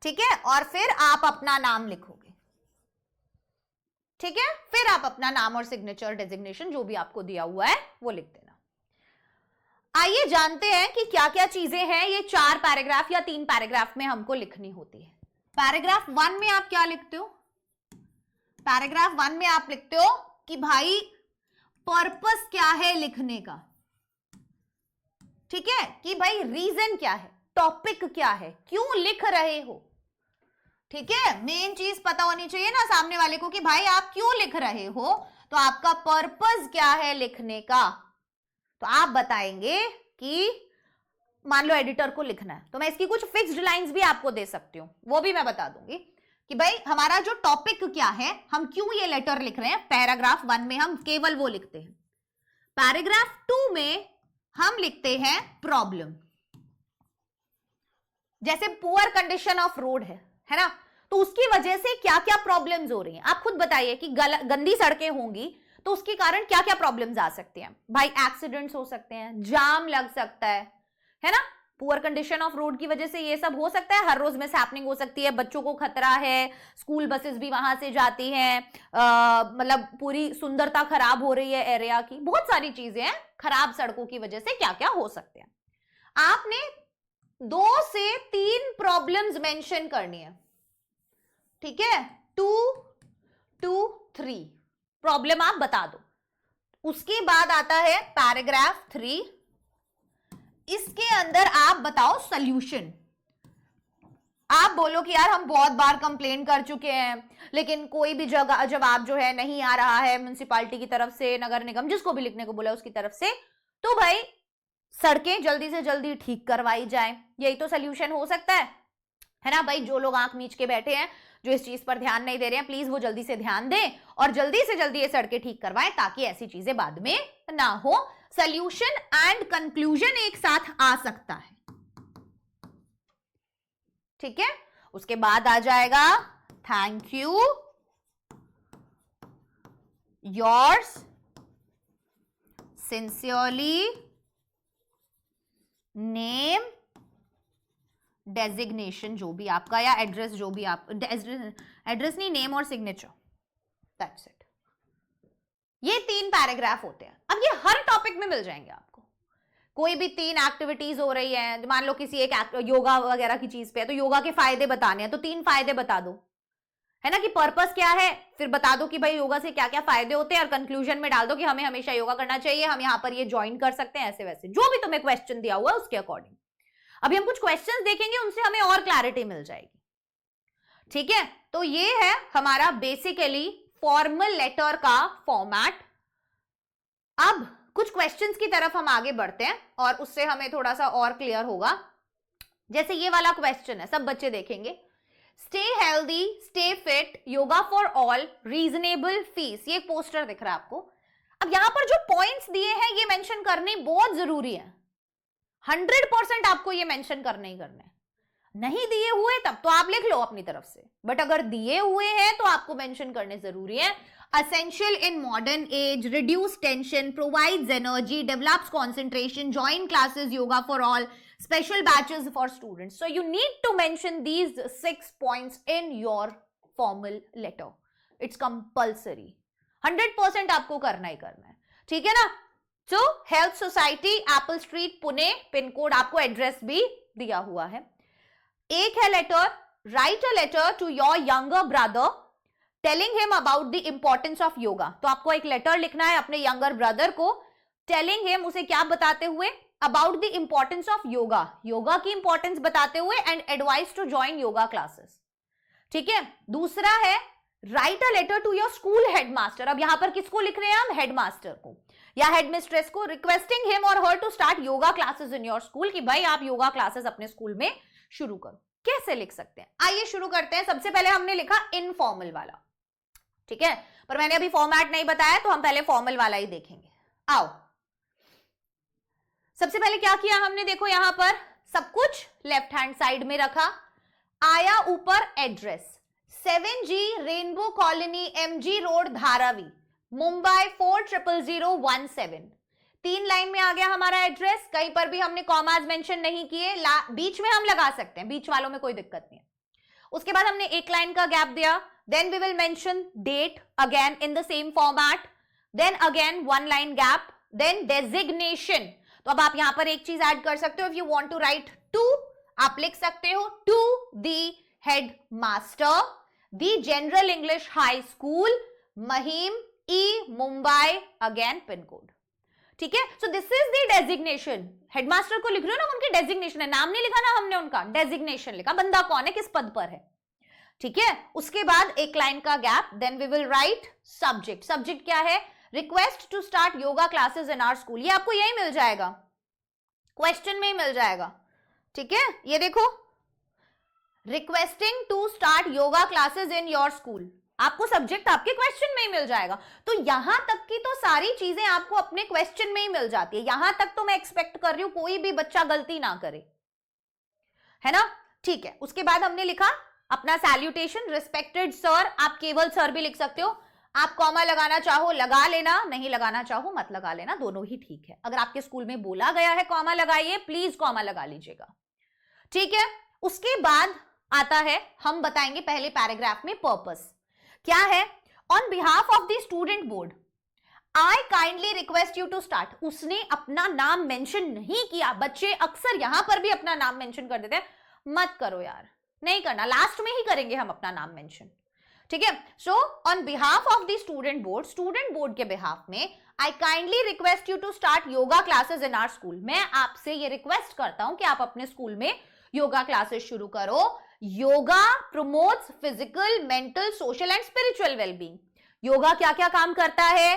ठीक है। और फिर आप अपना नाम लिखोगे, ठीक है। फिर आप अपना नाम और सिग्नेचर डेजिग्नेशन जो भी आपको दिया हुआ है वो लिख देना। आइए जानते हैं कि क्या क्या चीजें हैं ये 4 पैराग्राफ या 3 पैराग्राफ में हमको लिखनी होती है। पैराग्राफ 1 में आप क्या लिखते हो? पैराग्राफ 1 में आप लिखते हो कि भाई पर्पस क्या है लिखने का, ठीक है, कि भाई रीजन क्या है, टॉपिक क्या है, क्यों लिख रहे हो, ठीक है। मेन चीज पता होनी चाहिए ना सामने वाले को कि भाई आप क्यों लिख रहे हो, तो आपका पर्पस क्या है लिखने का। तो आप बताएंगे कि मान लो एडिटर को लिखना है, तो मैं इसकी कुछ फिक्स्ड लाइंस भी आपको दे सकती हूं, वो भी मैं बता दूंगी कि भाई हमारा जो टॉपिक क्या है, हम क्यों ये लेटर लिख रहे हैं। पैराग्राफ 1 में हम केवल वो लिखते हैं। पैराग्राफ 2 में हम लिखते हैं प्रॉब्लम, जैसे पुअर कंडीशन ऑफ रोड है ना, तो उसकी वजह से क्या क्या प्रॉब्लम्स हो रही हैं। आप खुद बताइए कि गंदी सड़कें होंगी तो उसके कारण क्या क्या प्रॉब्लम्स आ सकती हैं। भाई एक्सीडेंट्स हो सकते हैं, जाम लग सकता है ना। पुअर कंडीशन ऑफ रोड की वजह से ये सब हो सकता है, हर रोज में हैपनिंग हो सकती है, बच्चों को खतरा है, स्कूल बसेस भी वहां से जाती हैं, मतलब पूरी सुंदरता खराब हो रही है एरिया की, बहुत सारी चीजें हैं। खराब सड़कों की वजह से क्या क्या हो सकते हैं। आपने 2 से 3 प्रॉब्लम्स मेंशन करनी है, ठीक है। 2 to 3 प्रॉब्लम आप बता दो। उसके बाद आता है पैराग्राफ 3, इसके अंदर आप बताओ सॉल्यूशन। आप बोलो कि यार हम बहुत बार कंप्लेन कर चुके हैं लेकिन कोई भी जगह जवाब जो है नहीं आ रहा है म्युनिसिपैलिटी की तरफ से, नगर निगम, जिसको भी लिखने को बोला उसकी तरफ से, तो भाई सड़कें जल्दी से जल्दी ठीक करवाई जाए, यही तो सॉल्यूशन हो सकता है ना। भाई जो लोग आंख मीच के बैठे हैं, जो इस चीज पर ध्यान नहीं दे रहे हैं, प्लीज वो जल्दी से ध्यान दें और जल्दी से जल्दी ये सड़कें ठीक करवाएं ताकि ऐसी चीजें बाद में ना हो। सॉल्यूशन एंड कंक्लूजन एक साथ आ सकता है, ठीक है। उसके बाद आ जाएगा thank you, yours sincerely, name, designation जो भी आपका, या एड्रेस जो भी आप, एड्रेस नहीं, नेम और सिग्नेचर, दैट्स इट। ये 3 पैराग्राफ होते हैं। अब ये हर टॉपिक में मिल जाएंगे आपको। कोई भी 3 एक्टिविटीज हो रही है, मान लो किसी एक योगा वगैरह की चीज पे है, तो योगा के फायदे बताने हैं तो 3 फायदे बता दो, है ना, कि पर्पस क्या है, फिर बता दो कि भाई योगा से क्या क्या फायदे होते हैं, और कंक्लूजन में डाल दो कि हमें हमेशा योगा करना चाहिए, हम यहाँ पर ये ज्वाइन कर सकते हैं, ऐसे वैसे जो भी तुम्हें क्वेश्चन दिया हुआ है उसके अकॉर्डिंग। अभी हम कुछ क्वेश्चंस देखेंगे, उनसे हमें और क्लैरिटी मिल जाएगी। ठीक है, तो ये है हमारा बेसिकली फॉर्मल लेटर का फॉर्मेट। अब कुछ क्वेश्चंस की तरफ हम आगे बढ़ते हैं और उससे हमें थोड़ा सा और क्लियर होगा। जैसे ये वाला क्वेश्चन है, सब बच्चे देखेंगे, stay healthy, stay fit, yoga for all, reasonable fees. ये एक पोस्टर दिख रहा है आपको। अब यहां पर जो पॉइंट्स दिए हैं ये मेंशन करने बहुत जरूरी है, 100% आपको ये मेंशन करने ही करने। नहीं दिए हुए तब तो आप लिख लो अपनी तरफ से, बट अगर दिए हुए हैं तो आपको मेंशन करने जरूरी है। Essential in modern age, reduce tension, provides energy, develops concentration, join classes, yoga for all, special batches for students. So you need to mention these 6 points in your formal letter. It's compulsory. 100% आपको करना ही करना है, ठीक है ना। So Health Society, Apple Street, Pune, pin code, आपको address भी दिया हुआ है। एक है letter, write a letter to your younger brother telling him about the importance of yoga. तो आपको एक लेटर लिखना है अपने यंगर ब्रदर को, टेलिंग हिम, उसे क्या बताते हुए, about the importance of yoga, yoga की इंपॉर्टेंस बताते हुए, and advice to join yoga classes. ठीक है, दूसरा है write a letter to your school headmaster. अब यहां पर किसको लिख रहे हैं हम, हेडमास्टर को या हेडमिस्ट्रेस को, requesting him or her to start yoga classes in your school, कि भाई आप योगा क्लासेस अपने स्कूल में शुरू करो। कैसे लिख सकते हैं, आइए शुरू करते हैं। सबसे पहले हमने लिखा इनफॉर्मल वाला, ठीक है, पर मैंने अभी फॉर्मेट नहीं बताया तो हम पहले फॉर्मल वाला ही देखेंगे। आओ, सबसे पहले क्या किया हमने, देखो यहां पर सब कुछ लेफ्ट हैंड साइड में रखा, आया ऊपर address 7G rainbow colony, MG road, Dharavi, Mumbai 400017। 3 line में आ गया हमारा एड्रेस, कहीं पर भी हमने कॉमास मेंशन नहीं किए, बीच में हम लगा सकते हैं, बीच वालों में कोई दिक्कत नहीं है। उसके बाद हमने एक लाइन का गैप दिया, then we will mention date again in the same format, then again 1 line gap, then designation। तो अब आप यहां पर एक चीज ऐड कर सकते हो, if you want to write to, आप लिख सकते हो to the headmaster, the general English high school, Mahim, E, Mumbai, again pin code। ठीक है, so this is the designation। Headmaster को लिख रहे हो ना, उनकी डेजिग्नेशन है, नाम नहीं लिखा ना हमने उनका, डेजिग्नेशन लिखा, बंदा कौन है, किस पद पर है। ठीक है, उसके बाद एक लाइन का gap, then we will write subject. Subject क्या है, request to start yoga classes in our school. ये आपको यही मिल जाएगा, क्वेश्चन में ही मिल जाएगा। ठीक है, ये देखो, requesting to start yoga classes in your school, आपको सब्जेक्ट आपके क्वेश्चन में ही मिल जाएगा। तो यहां तक की तो सारी चीजें आपको अपने क्वेश्चन में ही मिल जाती है। यहां तक तो मैं एक्सपेक्ट कर रही हूं कोई भी बच्चा गलती ना करे, है ना। ठीक है, उसके बाद हमने लिखा अपना सैल्यूटेशन, रिस्पेक्टेड सर, आप केवल सर भी लिख सकते हो, आप कॉमा लगाना चाहो लगा लेना, नहीं लगाना चाहो मत लगा लेना, दोनों ही ठीक है। अगर आपके स्कूल में बोला गया है कॉमा लगाइए, प्लीज कॉमा लगा लीजिएगा। ठीक है, उसके बाद आता है, हम बताएंगे पहले पैराग्राफ में पर्पस क्या है। On behalf of the student board I kindly request you to start. उसने अपना नाम मेंशन नहीं किया, बच्चे अक्सर यहां पर भी अपना नाम मेंशन कर देते हैं, मत करो यार, नहीं करना, लास्ट में ही करेंगे हम अपना नाम मेंशन। ठीक है, so on behalf of the student board के बिहाफ में I kindly request you to start yoga classes in our school. मैं आपसे ये रिक्वेस्ट करता हूं कि आप अपने स्कूल में योगा क्लासेस शुरू करो। Yoga promotes physical, mental, social and spiritual wellbeing. Yoga क्या क्या काम करता है,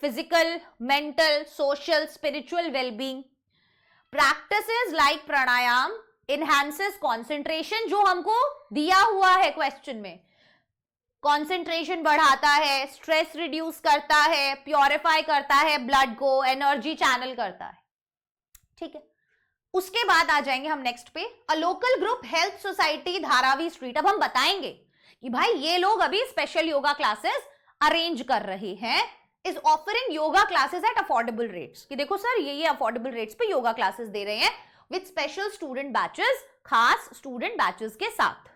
physical, mental, social, spiritual wellbeing. Practices like pranayama enhances concentration, जो हमको दिया हुआ है क्वेश्चन में, कॉन्सेंट्रेशन बढ़ाता है, स्ट्रेस रिड्यूस करता है, प्योरीफाई करता है ब्लड को, एनर्जी चैनल करता है। ठीक है, उसके बाद आ जाएंगे हम नेक्स्ट पे, a local group health society Dharavi street. अब हम बताएंगे कि भाई ये लोग अभी स्पेशल योगा क्लासेस अरेंज कर रहे हैं, is offering yoga classes at affordable rates, कि देखो सर ये अफोर्डेबल रेट्स पे योगा क्लासेस दे रहे हैं विद स्पेशल स्टूडेंट बैचेस, खास स्टूडेंट बैचेस के साथ।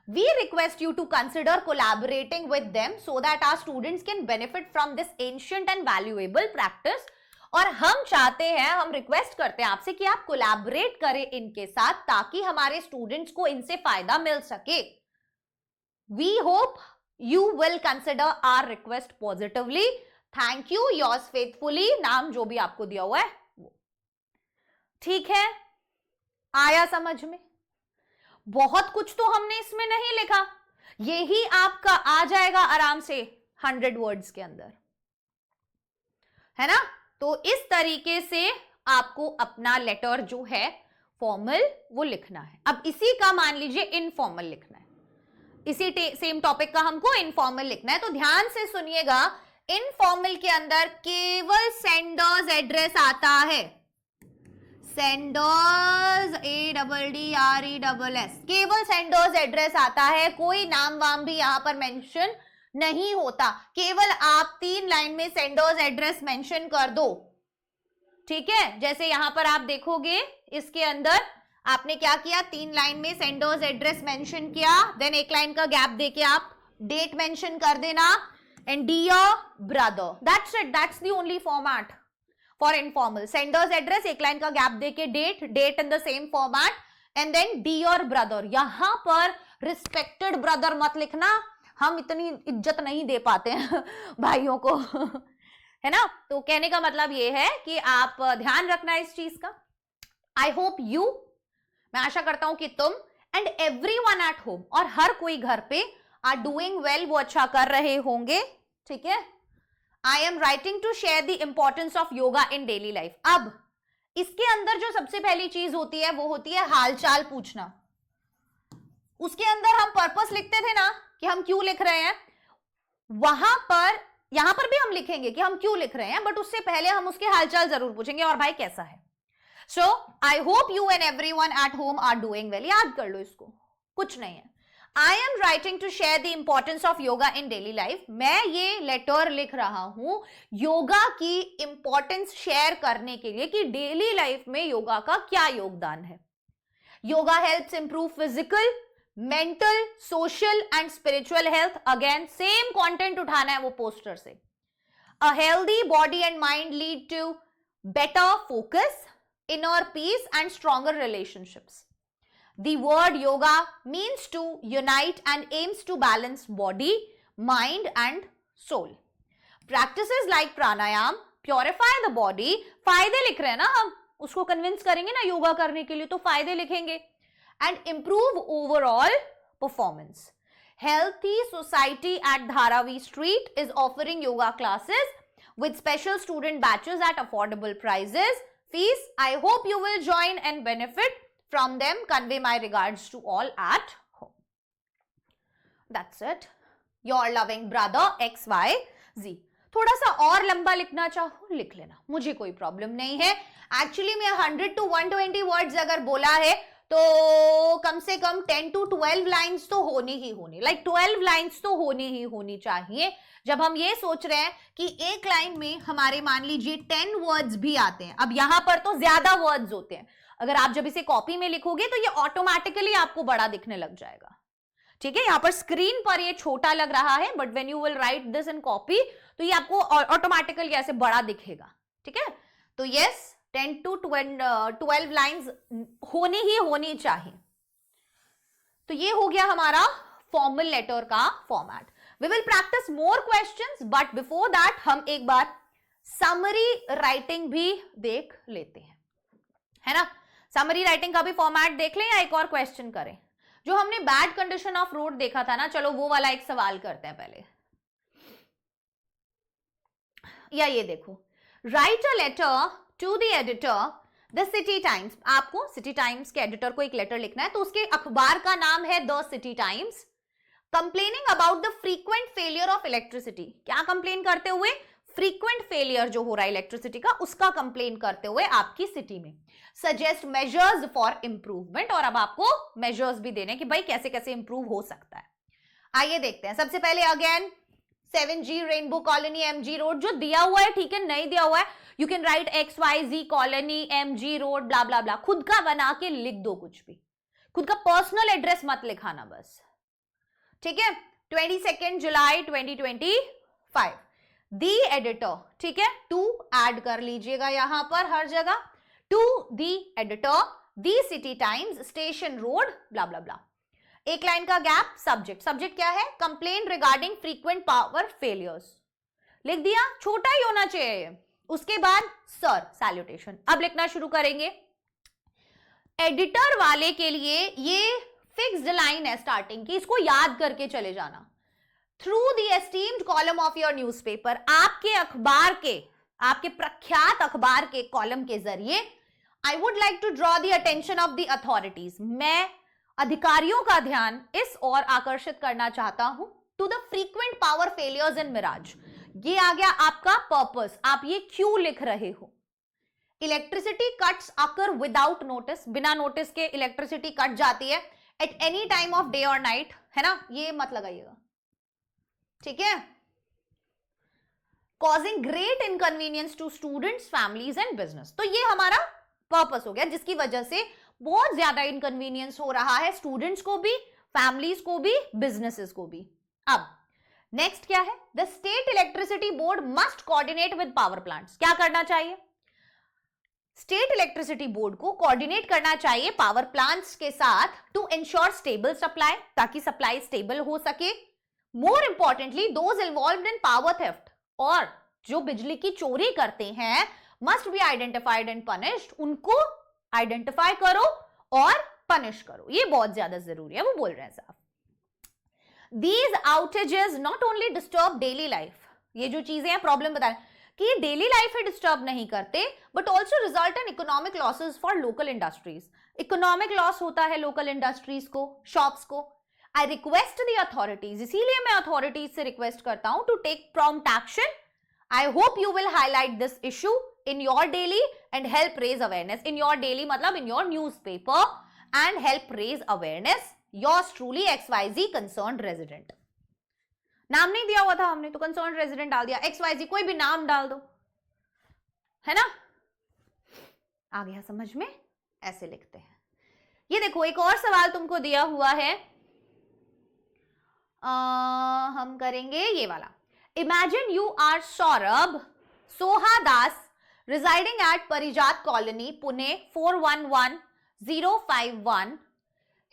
We request you to consider collaborating with them so that our students can benefit from this ancient and valuable practice। और हम चाहते हैं, हम रिक्वेस्ट करते हैं आपसे कि आप कोलैबोरेट करें इनके साथ, ताकि हमारे स्टूडेंट्स को इनसे फायदा मिल सके। We hope you will consider our request positively. Thank you. Yours faithfully. नाम जो भी आपको दिया हुआ है वो. ठीक है, आया समझ में? बहुत कुछ तो हमने इसमें नहीं लिखा. यही आपका आ जाएगा आराम से 100 वर्ड्स के अंदर, है ना? तो इस तरीके से आपको अपना लेटर जो है फॉर्मल वो लिखना है. अब इसी का मान लीजिए इनफॉर्मल लिखना है. इसी सेम टॉपिक का हमको इनफॉर्मल लिखना है. तो ध्यान से सुनिएगा, इनफॉर्मल के अंदर केवल सेंडर्स एड्रेस आता है. सेंडर्स ADDRESS, केवल सेंडर्स एड्रेस आता है. कोई नाम वाम भी यहां पर मेंशन नहीं होता. केवल आप 3 लाइन में सेंडर्स एड्रेस मेंशन कर दो. ठीक है, जैसे यहां पर आप देखोगे इसके अंदर आपने क्या किया, 3 लाइन में सेंडर्स एड्रेस मेंशन किया. देन 1 लाइन का गैप देके आप डेट मेंशन कर देना. And dear brother, that's it. That's the only format for informal. Sender's address, 1 line का गैप देके date in the same format, and then dear brother. यहां पर रिस्पेक्टेड ब्रदर मत लिखना, हम इतनी इज्जत नहीं दे पाते हैं भाइयों को, है ना? तो कहने का मतलब ये है कि आप ध्यान रखना इस चीज का. आई होप यू, मैं आशा करता हूं कि तुम एंड एवरीवन एट होम, और हर कोई घर पे आर डूइंग वेल, वो अच्छा कर रहे होंगे. ठीक है. I am writing to share the importance of yoga in daily life. अब इसके अंदर जो सबसे पहली चीज होती है वो होती है हालचाल पूछना. उसके अंदर हम पर्पस लिखते थे ना कि हम क्यों लिख रहे हैं, वहां पर यहां पर भी हम लिखेंगे कि हम क्यों लिख रहे हैं, बट उससे पहले हम उसके हालचाल जरूर पूछेंगे, और भाई कैसा है. So I hope you and everyone at home are doing well. याद कर लो इसको, कुछ नहीं है. I am writing to share the importance of yoga in daily life. मैं ये लेटर लिख रहा हूं योगा की इंपॉर्टेंस शेयर करने के लिए कि डेली लाइफ में योगा का क्या योगदान है. Yoga helps improve physical, mental, social and spiritual health. Again same content उठाना है वो पोस्टर से. A healthy body and mind lead to better focus, inner peace and stronger relationships. The word yoga means to unite and aims to balance body, mind and soul. Practices like pranayam purify the body. फायदे लिख रहे हैं ना हम, उसको convince करेंगे ना योगा करने के लिए, तो फायदे लिखेंगे. And improve overall performance. Healthy Society at Dharavi Street is offering yoga classes with special student batches at affordable prices. Fees, I hope you will join and benefit from them. Convey my regards to all at home. That's it. Your loving brother XYZ. थोड़ा सा और लंबा लिखना चाहो लिख लेना, मुझे कोई प्रॉब्लम नहीं है. एक्चुअली मैं 100 to 120 वर्ड्स अगर बोला है तो कम से कम 10 to 12 लाइन्स तो होनी ही होनी, लाइक 12 लाइन्स तो होनी ही होनी चाहिए. जब हम ये सोच रहे हैं कि एक लाइन में हमारे मान लीजिए 10 वर्ड्स भी आते हैं. अब यहां पर तो ज्यादा वर्ड्स होते हैं, अगर आप जब इसे कॉपी में लिखोगे तो ये ऑटोमेटिकली आपको बड़ा दिखने लग जाएगा. ठीक है, यहां पर स्क्रीन पर ये छोटा लग रहा है, but when you will write this in copy तो ये आपको ऑटोमेटिकली ऐसे बड़ा दिखेगा. ठीक है, तो यस 10 to 12 लाइन्स होनी ही होनी चाहिए. तो ये हो गया हमारा फॉर्मल लेटर का format. We will practice more questions, but before that हम एक बार समरी राइटिंग भी देख लेते हैं, है ना? समरी राइटिंग का भी फॉर्मेट देख लें या एक और क्वेश्चन करें? जो हमने बैड कंडीशन ऑफ रोड देखा था ना, चलो वो वाला एक सवाल करते हैं पहले. या ये देखो, write a letter to the editor the City Times. आपको सिटी टाइम्स के एडिटर को एक लेटर लिखना है, तो उसके अखबार का नाम है the City times. Complaining about the frequent failure of electricity. क्या कंप्लेन करते हुए? फ्रीक्वेंट फेलियर जो हो रहा है इलेक्ट्रिसिटी का, उसका कंप्लेन करते हुए आपकी सिटी में. सजेस्ट मेजर्स फॉर इंप्रूवमेंट, और अब आपको मेजर्स भी देने कि भाई कैसे कैसे इंप्रूव हो सकता है. आइए देखते हैं. सबसे पहले again 7G rainbow colony MG road जो दिया हुआ है, ठीक है, नहीं दिया हुआ है you can write XYZ colony MG road blah blah blah, खुद का बना के लिख दो. कुछ भी खुद का पर्सनल एड्रेस मत लिखाना बस. ठीक है, 22 जुलाई 2025. दी एडिटर, ठीक है, टू ऐड कर लीजिएगा यहां पर हर जगह. To the editor, the City Times, station road blah blah blah. एक लाइन का गैप, सब्जेक्ट, सब्जेक्ट क्या है, complaint regarding frequent power failures, लिख दिया, छोटा ही होना चाहिए। उसके बाद सर, सैल्यूटेशन। अब लिखना शुरू करेंगे। एडिटर वाले के लिए ये फिक्स्ड लाइन है स्टार्टिंग की, इसको याद करके चले जाना। Through the esteemed column of your newspaper, आपके अखबार के, आपके प्रख्यात अखबार के कॉलम के जरिए, I would like to draw the attention of the authorities, मैं अधिकारियों का ध्यान इस ओर आकर्षित करना चाहता हूं, to the frequent power failures in Miraj. ये आ गया आपका पर्पस, आप ये क्यों लिख रहे हो। Electricity cuts occur without notice, बिना नोटिस के इलेक्ट्रिसिटी कट जाती है at any time of day और नाइट, है ना, ये मत लगाइएगा, ठीक है। Causing great inconvenience to students, families and business, तो ये हमारा पर्पस हो गया, जिसकी वजह से बहुत ज्यादा इनकन्वीनियंस हो रहा है स्टूडेंट्स को भी, फैमिलीज को भी, बिजनेसेस को भी। अब नेक्स्ट क्या है, the state electricity board must coordinate with power plants, क्या करना चाहिए, स्टेट इलेक्ट्रिसिटी बोर्ड को कोऑर्डिनेट करना चाहिए पावर प्लांट्स के साथ, टू इंश्योर स्टेबल सप्लाई, ताकि सप्लाई स्टेबल हो सके। More importantly those involved in power theft, और जो बिजली की चोरी करते हैं, must be identified and punished, उनको आइडेंटिफाई करो और पनिश करो, ये बहुत ज्यादा जरूरी है, वो बोल रहे हैं साहब। These outages not only disturb daily life, ये जो चीजें हैं प्रॉब्लम बता रहे हैं कि डेली लाइफ ही डिस्टर्ब नहीं करते, but also result in economic losses for local industries, economic loss होता है लोकल इंडस्ट्रीज को, शॉप्स को। आई रिक्वेस्ट द अथॉरिटीज, इसीलिए मैं अथॉरिटीज से रिक्वेस्ट करता हूं to take prompt action. I hope you will highlight this issue in your daily and help raise awareness, in your daily मतलब in your newspaper, and help raise awareness. Yours truly XYZ concerned resident, नाम नहीं दिया हुआ था हमने, तो concerned resident डाल दिया, XYZ कोई भी नाम डाल दो, है ना, आ गया समझ में, ऐसे लिखते हैं। ये देखो एक और सवाल तुमको दिया हुआ है, हम करेंगे ये वाला। Imagine you are Saurabh Sohadas residing at Parijat Colony, Pune 411051,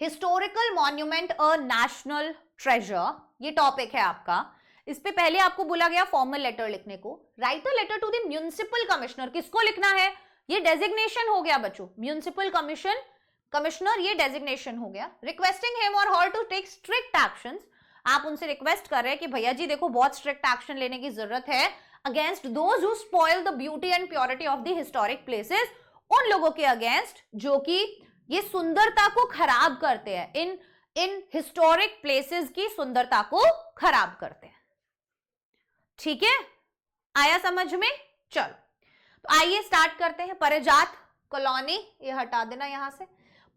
historical monument a national treasure, ये टॉपिक है आपका। इस पे पहले आपको बोला गया फॉर्मल लेटर लिखने को, write a letter to the municipal commissioner, किसको लिखना है, ये डेजिग्नेशन हो गया बच्चों, म्युनिसिपल कमिश्नर ये डेजिग्नेशन हो गया। Requesting him or her to take strict actions, आप उनसे रिक्वेस्ट कर रहे हैं कि भैया जी देखो बहुत स्ट्रिक्ट एक्शन लेने की जरूरत है against those who spoil the beauty and purity of the historic places, उन लोगों के अगेंस्ट जो कि ये सुंदरता को खराब करते हैं, इन हिस्टोरिक प्लेसेस की सुंदरता को खराब करते हैं, ठीक है, आया समझ में। चलो तो आइए स्टार्ट करते हैं। परिजात कॉलोनी, ये हटा देना यहां से,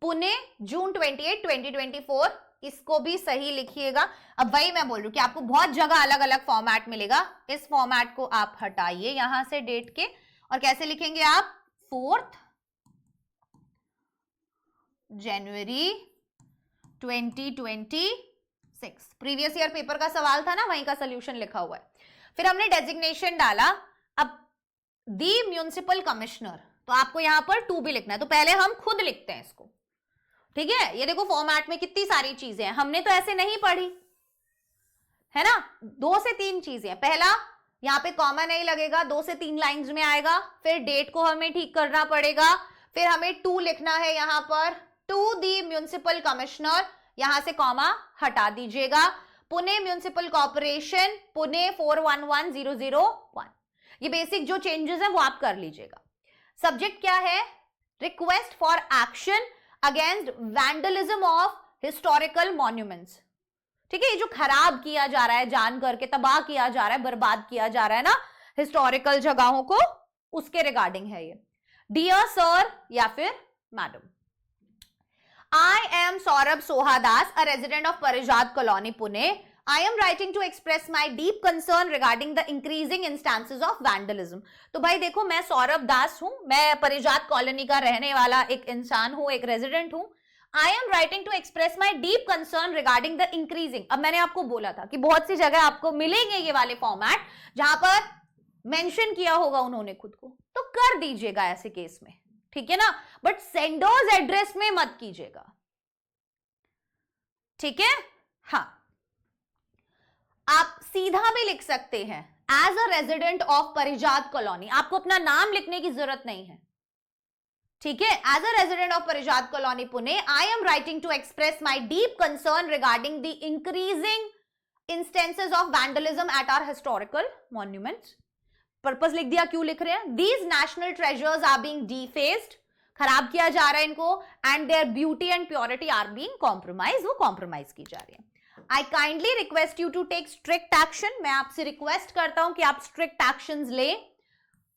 पुणे जून 28 2024, इसको भी सही लिखिएगा। अब वही मैं बोल रही हूँ कि आपको बहुत जगह अलग अलग फॉर्मेट मिलेगा, इस फॉर्मेट को आप हटाइए यहां से डेट के, और कैसे लिखेंगे आप, 4 जनवरी 2026, प्रीवियस ईयर पेपर का सवाल था ना, वहीं का सोल्यूशन लिखा हुआ है। फिर हमने डेजिग्नेशन डाला, अब दी म्युनिसिपल कमिश्नर, तो आपको यहां पर टू भी लिखना है, तो पहले हम खुद लिखते हैं इसको, ठीक है। ये देखो फॉर्मेट में कितनी सारी चीजें हैं, हमने तो ऐसे नहीं पढ़ी है ना, 2 से 3 चीजें हैं। पहला, यहाँ पे कॉमा नहीं लगेगा, 2 से 3 लाइंस में आएगा, फिर डेट को हमें ठीक करना पड़ेगा, फिर हमें टू लिखना है यहां पर, टू दी म्युनिसिपल कमिश्नर, यहां से कॉमा हटा दीजिएगा, पुणे म्युनिसिपल कॉर्पोरेशन, पुणे 411001, ये बेसिक जो चेंजेस है वो आप कर लीजिएगा। सब्जेक्ट क्या है, request for action against vandalism of historical monuments, ठीक है, ये जो खराब किया जा रहा है, जान करके तबाह किया जा रहा है, बर्बाद किया जा रहा है ना हिस्टोरिकल जगहों को, उसके रिगार्डिंग है ये। डियर सर या फिर madam, I am Saurabh Sohadas, a resident of Parijat Colony, Pune. I am writing to express my deep concern regarding the increasing instances of vandalism. तो भाई देखो, मैं सौरभ दास हूं, मैं परिजात कॉलोनी का रहने वाला एक इंसान हूं, एक रेजिडेंट हूं। I am writing to express my deep concern regarding the increasing. अब मैंने आपको बोला था कि बहुत सी जगह आपको मिलेंगे ये वाले फॉर्मेट जहां पर मेंशन किया होगा उन्होंने खुद को, तो कर दीजिएगा ऐसे केस में, ठीक है ना, बट सेंडर्स एड्रेस में मत कीजिएगा, ठीक है। हाँ, आप सीधा भी लिख सकते हैं as a resident of Parijat colony, आपको अपना नाम लिखने की जरूरत नहीं है, ठीक है। As a resident of Parijat colony Pune, I am writing to express my deep concern regarding the increasing instances of vandalism at our historical monuments. Purpose लिख दिया, क्यों लिख रहे हैं? These national treasures are being defaced, खराब किया जा रहा है इनको, and their beauty and purity are being compromise, वो कॉम्प्रोमाइज की जा रही है। I kindly request you to take strict action, मैं आपसे रिक्वेस्ट करता हूं कि आप स्ट्रिक्ट एक्शंस लें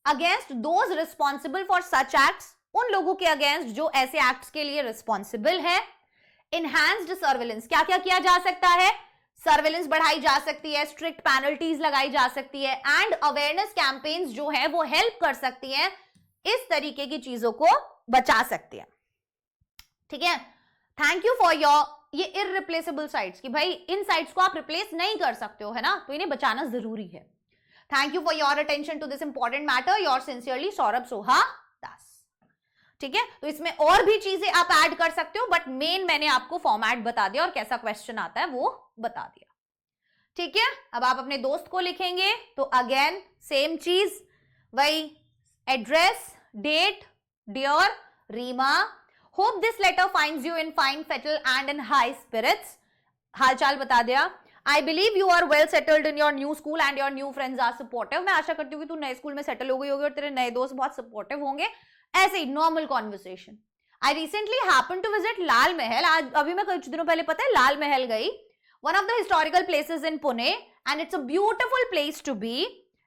against those responsible for such acts, उन लोगों के अगेंस्ट जो ऐसे एक्ट्स के लिए रिस्पॉन्सिबल है। इनहैंस्ड सर्विलेंस, क्या क्या किया जा सकता है? सर्विलेंस बढ़ाई जा सकती है, स्ट्रिक्ट पेनल्टीज लगाई जा सकती है, एंड अवेयरनेस कैंपेन्स जो है वो हेल्प कर सकती है, इस तरीके की चीजों को बचा सकती है, ठीक है। थैंक यू फॉर योर, ये इररिप्लेसेबल साइट्स की भाई इन साइट्स को आप रिप्लेस नहीं कर सकते हो, है ना, तो इन्हें बचाना जरूरी है। Thank you for your attention to this important matter, your sincerely Saurabh Soha Das, ठीक है। तो इसमें और भी चीजें आप ऐड कर सकते हो, बट मेन मैंने आपको फॉर्मेट बता दिया और कैसा क्वेश्चन आता है वो बता दिया, ठीक है। अब आप अपने दोस्त को लिखेंगे तो अगेन सेम चीज, वही address, date, dear Reema, hope this letter finds you in fine fettle and in high spirits, हालचाल बता दिया। I believe you are well settled in your new school and your new friends are supportive, मैं आशा करती हूँ कि तू नए स्कूल में सेटल हो गई होगी और तेरे नए दोस्त बहुत सपोर्टिव होंगे, ऐसे ही normal conversation. I recently happen to visit Lal Mahal, आज अभी मैं कुछ दिनों पहले पता है लाल महल गई, one of the historical places in Pune, and it's a beautiful place to be.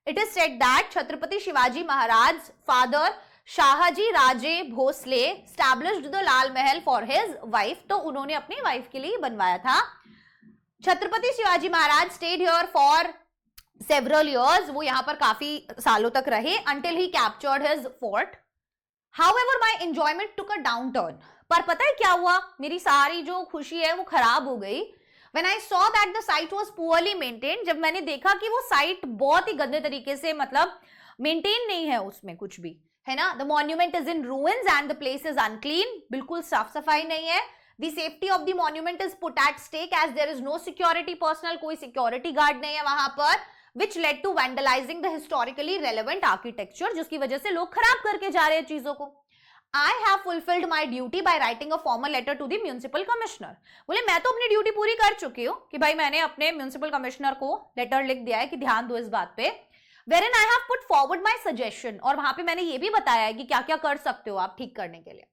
It is said that Chhatrapati Shivaji Maharaj's father Shahaji Raje Bhosle established the Lal Mahal for his wife, तो उन्होंने अपनी wife के लिए बनवाया था। Chhatrapati Shivaji Maharaj stayed here for several years, वो यहाँ पर काफी सालों तक रहे, until he captured his fort. However, my enjoyment took a downturn. पर पता है क्या हुआ, मेरी सारी जो खुशी है वो खराब हो गई। When I saw that the site was poorly maintained, जब मैंने देखा कि वो साइट बहुत ही गंदे तरीके से मतलब मेंटेन नहीं है, उसमें कुछ भी, है ना। The monument is in ruins and the place is unclean, बिल्कुल साफ सफाई नहीं है। The safety of the monument is put at stake as there is no security personnel, कोई security guard नहीं है वहां पर, which led to vandalizing the historically relevant architecture, जिसकी वजह से लोग खराब करके जा रहे हैं चीजों को। I have fulfilled my duty by writing a formal letter to the municipal commissioner. बोले मैं तो अपनी ड्यूटी पूरी कर चुकी हूँ कि भाई मैंने अपने म्यूनिसिपल कमिश्नर को लेटर लिख दिया है कि ध्यान दो इस बात पे, wherein I have put forward my suggestion, और वहां पे मैंने ये भी बताया है कि क्या क्या कर सकते हो आप ठीक करने के लिए।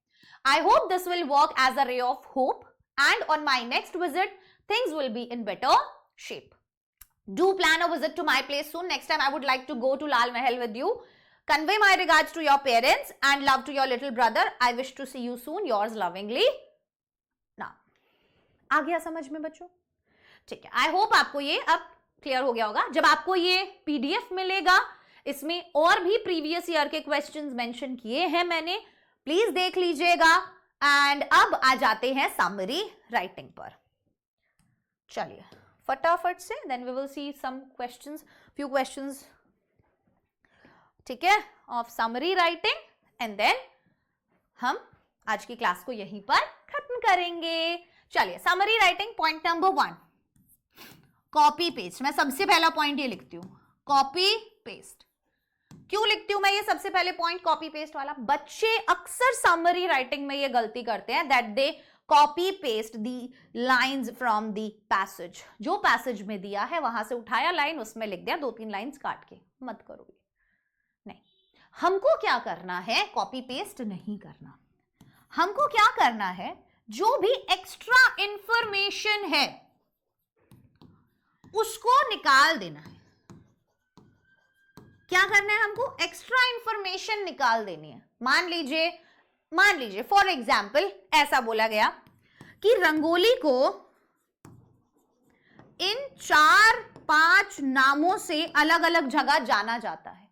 I hope this will work as a ray of hope, and on my next visit things will be in better shape. Do plan a visit to my place soon. Next time I would like to go to Lal Mahal with you. Convey my regards to your parents and love to your little brother. I wish to see you soon. Yours lovingly. Now, आ गया समझ में बच्चों? ठीक है, I hope आपको ये अब clear हो गया होगा। जब आपको ये पीडीएफ मिलेगा, इसमें और भी प्रीवियस ईयर के क्वेश्चंस मेंशन किए हैं मैंने, प्लीज देख लीजिएगा। एंड अब आ जाते हैं समरी राइटिंग पर। चलिए फटाफट से, then we will see some questions, few questions, ठीक है, of summary writing, and then हम आज की क्लास को यहीं पर खत्म करेंगे। चलिए summary writing, point number 1, copy paste. मैं सबसे पहला पॉइंट ये लिखती हूं, कॉपी पेस्ट। क्यों लिखती हूं मैं ये सबसे पहले पॉइंट कॉपी पेस्ट वाला? बच्चे अक्सर समरी राइटिंग में ये गलती करते हैं, that they copy paste the lines from the passage. जो पैसेज में दिया है वहां से उठाया लाइन, उसमें लिख दिया, 2-3 लाइंस काट के। मत करो, नहीं। हमको क्या करना है? कॉपी पेस्ट नहीं करना। हमको क्या करना है? जो भी एक्स्ट्रा इंफॉर्मेशन है उसको निकाल देना है। क्या करना है हमको? एक्स्ट्रा इंफॉर्मेशन निकाल देनी है। मान लीजिए फॉर एग्जाम्पल ऐसा बोला गया कि रंगोली को इन 4-5 नामों से अलग अलग जगह जाना जाता है,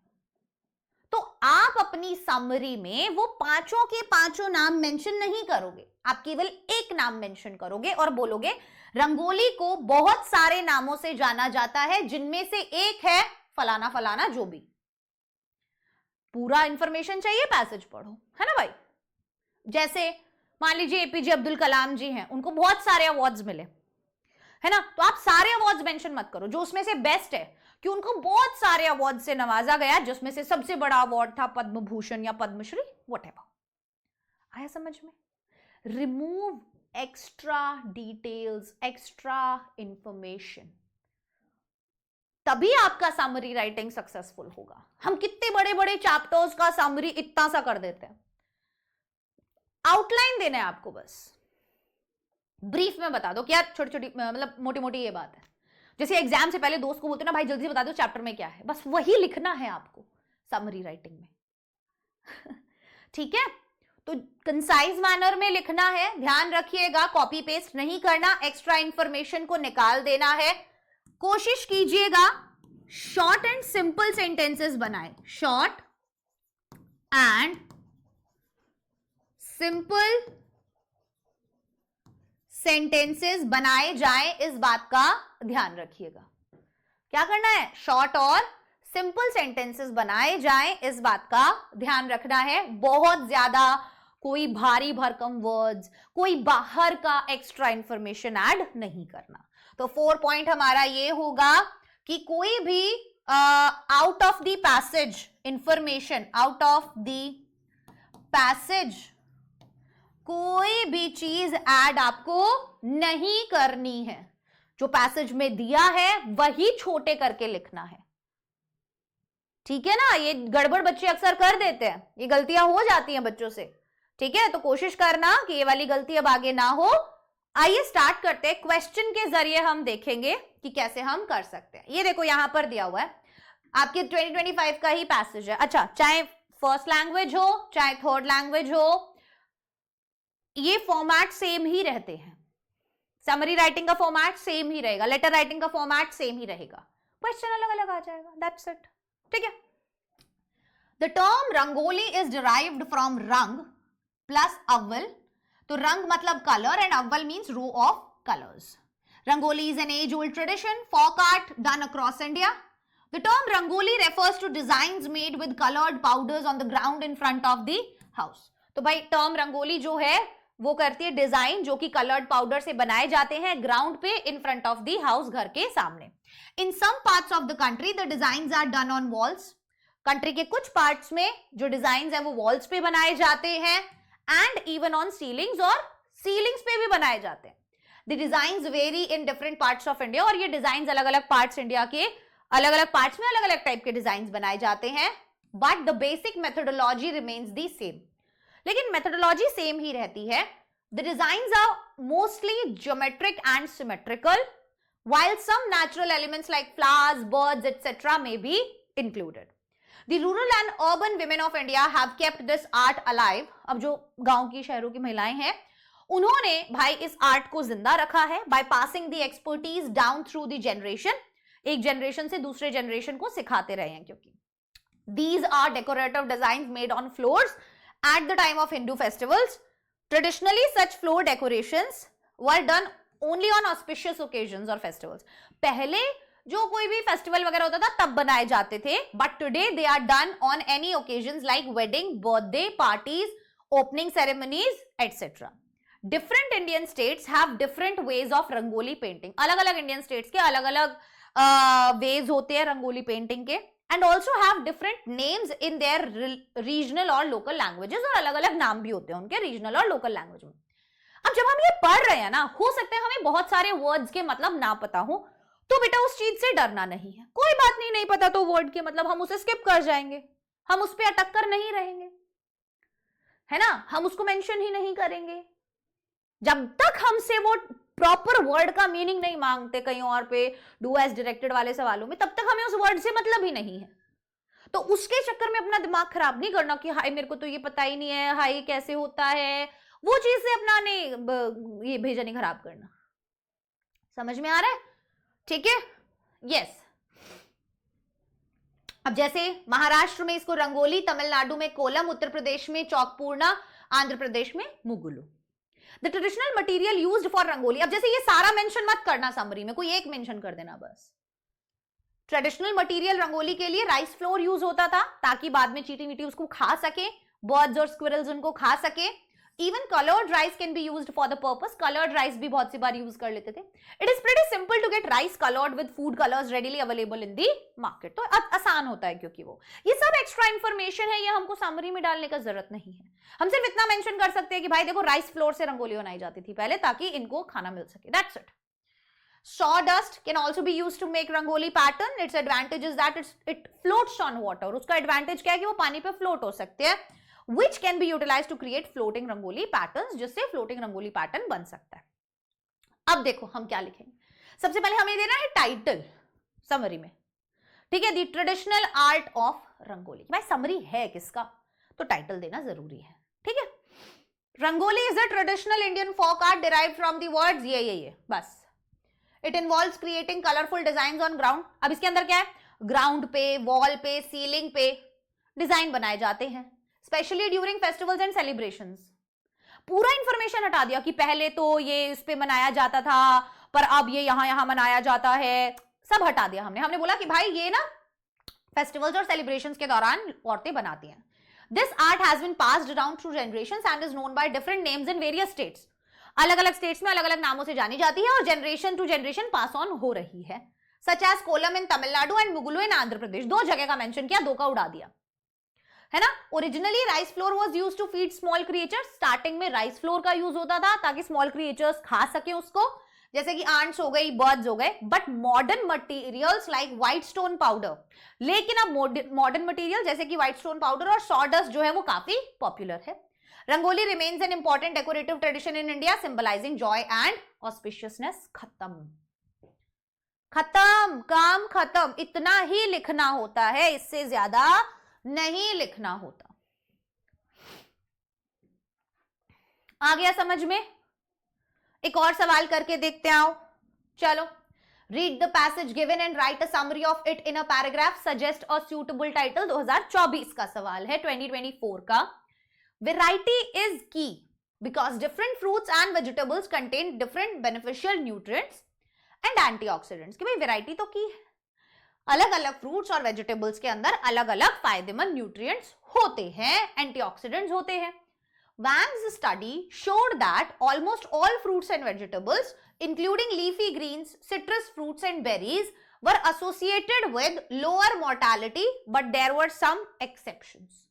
तो आप अपनी समरी में वो पांचों के पांचों नाम मेंशन नहीं करोगे, आप केवल एक नाम मेंशन करोगे और बोलोगे रंगोली को बहुत सारे नामों से जाना जाता है, जिनमें से एक है फलाना फलाना, जो भी। पूरा इंफॉर्मेशन चाहिए, पैसेज पढ़ो, है ना भाई। जैसे मान लीजिए एपीजे अब्दुल कलाम जी हैं, उनको बहुत सारे अवार्ड्स मिले, है ना? तो आप सारे अवार्ड्स मेंशन मत करो, जो उसमें से बेस्ट है कि उनको बहुत सारे अवार्ड से नवाजा गया, जिसमें से सबसे बड़ा अवार्ड था पद्म भूषण या पद्मश्री, व्हाटएवर। आया समझ में? Remove extra details, extra information, तभी आपका समरी राइटिंग सक्सेसफुल होगा। हम कितने बड़े बड़े चैप्टर्स का समरी इतना सा कर देते हैं। आउटलाइन देना है आपको, बस ब्रीफ में बता दो कि यार छोटी छोटी मतलब मोटी मोटी ये बात है। जैसे एग्जाम से पहले दोस्त को बोलते ना भाई जल्दी से बता दो चैप्टर में क्या है, बस वही लिखना है आपको समरी राइटिंग में। ठीक है, तो कंसाइज मैनर में लिखना है, ध्यान रखिएगा, कॉपी पेस्ट नहीं करना, एक्स्ट्रा इंफॉर्मेशन को निकाल देना है। कोशिश कीजिएगा शॉर्ट एंड सिंपल सेंटेंसेस बनाए, शॉर्ट एंड सिंपल सेंटेंसेस बनाए जाएं, इस बात का ध्यान रखिएगा। क्या करना है? शॉर्ट और सिंपल सेंटेंसेस बनाए जाएं, इस बात का ध्यान रखना है। बहुत ज्यादा कोई भारी भरकम वर्ड्स, कोई बाहर का एक्स्ट्रा इंफॉर्मेशन ऐड नहीं करना। तो 4 पॉइंट हमारा ये होगा कि कोई भी out of the passage information, out of the passage कोई भी चीज ऐड आपको नहीं करनी है। जो पैसेज में दिया है वही छोटे करके लिखना है। ठीक है ना? ये गड़बड़ बच्चे अक्सर कर देते हैं, ये गलतियां हो जाती हैं बच्चों से। ठीक है, तो कोशिश करना कि ये वाली गलती अब आगे ना हो। आइए स्टार्ट करते हैं, क्वेश्चन के जरिए हम देखेंगे कि कैसे हम कर सकते हैं। ये देखो यहां पर दिया हुआ है आपके 2025 का ही पैसेज है। अच्छा, चाहे फर्स्ट लैंग्वेज हो चाहे थर्ड लैंग्वेज हो, ये फॉर्मेट सेम ही रहते हैं। समरी राइटिंग का फॉर्मेट सेम ही रहेगा, लेटर राइटिंग का फॉर्मेट सेम ही रहेगा, क्वेश्चन अलग अलग आ जाएगा, दैट्स इट। ठीक है, the term rangoli is derived from rang plus avval. तो रंग मतलब colour and avval means row of colours. Rangoli is an age-old tradition, folk art done across India. The term Rangoli refers to designs made with colored powders on the ground in front of the house. तो भाई term rangoli जो है वो करती है design जो कि coloured powder से बनाए जाते हैं ग्राउंड पे in front of the house, घर के सामने। In some parts of the country the designs are done on walls. Country के कुछ पार्ट्स में जो डिजाइन्स है वो वॉल्स पे बनाए जाते हैं एंड इवन ऑन सीलिंग्स, और सीलिंग्स पे भी बनाए जाते हैं। The designs very in different parts of India, और ये डिजाइन्स अलग अलग पार्ट्स इंडिया के अलग अलग पार्ट्स में अलग अलग टाइप के डिजाइन्स बनाए जाते हैं, but the basic methodology remains the same. लेकिन मेथोडोलॉजी सेम ही रहती है। The designs are mostly geometric and symmetrical, while some natural elements like flowers, birds, etc. may be included. The rural and urban women of India have kept this art alive. अब जो गांव की शहरों की महिलाएं हैं उन्होंने भाई इस आर्ट को जिंदा रखा है by passing the expertise down through the generation. एक जनरेशन से दूसरे जनरेशन को सिखाते रहे हैं, क्योंकि these are decorative designs made on floors at the time of Hindu festivals. Traditionally, such floor decorations were done only on auspicious occasions or festivals. पहले जो कोई भी फेस्टिवल वगैरह होता था तब बनाए जाते थे, but today they are done on any occasions like wedding, birthday parties, opening ceremonies, etc. Different Indian states have different ways of rangoli painting. अलग अलग इंडियन स्टेट्स के अलग अलग वेज होते हैं रंगोली पेंटिंग के, and also have different names in their regional और local languages, और अलग अलग नाम भी होते हैं उनके रीजनल और लोकल लैंग्वेज में। अब जब हम ये पढ़ रहे हैं ना, हो सकता है हमें बहुत सारे वर्ड्स के मतलब ना पता हो, तो बेटा उस चीज से डरना नहीं है। कोई बात नहीं, नहीं पता तो वर्ड के मतलब हम उसे स्किप कर जाएंगे, हम उस पर अटक कर नहीं रहेंगे, है ना, हम उसको मेंशन ही नहीं करेंगे। जब तक हमसे वो प्रॉपर वर्ड का मीनिंग नहीं मांगते कहीं और पे डू एज डायरेक्टेड वाले सवालों में, तब तक हमें उस वर्ड से मतलब ही नहीं है। तो उसके चक्कर में अपना दिमाग खराब नहीं करना कि हाय मेरे को तो ये पता ही नहीं है, हाय कैसे होता है, वो चीज से अपना नहीं ये भेजा नहीं खराब करना। समझ में आ रहा है? ठीक है, यस। अब जैसे महाराष्ट्र में इसको रंगोली, तमिलनाडु में कोलम, उत्तर प्रदेश में चौकपूर्णा, आंध्र प्रदेश में Muggulu. The traditional material used for rangoli. अब जैसे ये सारा मेंशन मत करना समरी में, कोई एक मेंशन कर देना बस। ट्रेडिशनल मटेरियल रंगोली के लिए राइस फ्लोर यूज होता था ताकि बाद में चींटी वीटी उसको खा सके, बर्ड्स और स्क्विरल्स उनको खा सके। Even coloured rice can be used for the purpose, coloured rice भी बहुत सी बार यूज कर लेते थे. It is pretty simple to get rice coloured with food colours readily available in the market. तो आसान होता है क्योंकि वो ये सब एक्स्ट्रा इंफॉर्मेशन है, ये हमको समरी में डालने का जरूरत नहीं है. हम सिर्फ इतना मेंशन कर सकते हैं कि भाई देखो राइस फ्लोर से रंगोली बनाई जाती थी पहले ताकि इनको खाना मिल सके. That's it. Sawdust can also be used to make rangoli pattern. Its advantage is that it floats on water. उसका advantage क्या है कि वो पानी पे float हो सकते हैं, which can be utilized to create floating rangoli patterns, जिससे floating rangoli pattern बन सकता है. अब देखो हम क्या लिखेंगे. सबसे पहले हमें देना है टाइटल समरी में, ठीक है, the traditional art of rangoli. भाई समरी है किसका, तो टाइटल देना जरूरी है, ठीक है. Rangoli is a traditional Indian folk art derived from the words ये बस. It involves creating colourful design on ground. अब इसके अंदर क्या है, ग्राउंड पे, वॉल पे, सीलिंग पे डिजाइन बनाए जाते हैं, specially during festivals and celebrations. पूरा इंफॉर्मेशन हटा दिया कि पहले तो ये इस पे मनाया जाता था पर अब ये यहां मनाया जाता है, सब हटा दिया हमने बोला कि भाई ये ना फेस्टिवल्स और सेलिब्रेशंस के दौरान औरतें बनाती हैं. This art has been passed down through generations and is known by different names in various states. अलग अलग स्टेट्स में अलग अलग नामों से जानी जाती है और generation to generation pass on हो रही है. Such as kolam in Tamil Nadu and Muggulu in Andhra Pradesh. 2 जगह का मेंशन किया, 2 का उड़ा दिया, है ना. Originally rice flour was used to feed small creatures. Starting में राइस फ्लोर का यूज होता था ताकि स्मॉल क्रिएचर्स खा सके उसको, जैसे कि आंट्स हो गई, बर्ड्स हो गए. But modern materials like white stone powder, लेकिन अब मॉडर्न मटेरियल जैसे कि व्हाइट स्टोन पाउडर और सॉडस्ट जो है वो काफी पॉपुलर है. Rangoli remains an important decorative tradition in India, symbolizing joy and auspiciousness. खत्म, काम खत्म. इतना ही लिखना होता है, इससे ज्यादा नहीं लिखना होता. आ गया समझ में. एक और सवाल करके देखते आओ. चलो, read the passage given and write a summary of it in a paragraph. Suggest a suitable title. 2024 का सवाल है, 2024 का. Variety is key because different fruits and vegetables contain different beneficial nutrients and antioxidants. कि भाई variety तो की है, अलग अलग fruits और vegetables के अंदर अलग अलग फायदेमंद nutrients होते हैं, antioxidants होते हैं. Wang's study showed that almost all fruits and vegetables, including leafy greens, citrus fruits and berries, were associated with lower mortality, but there were some exceptions.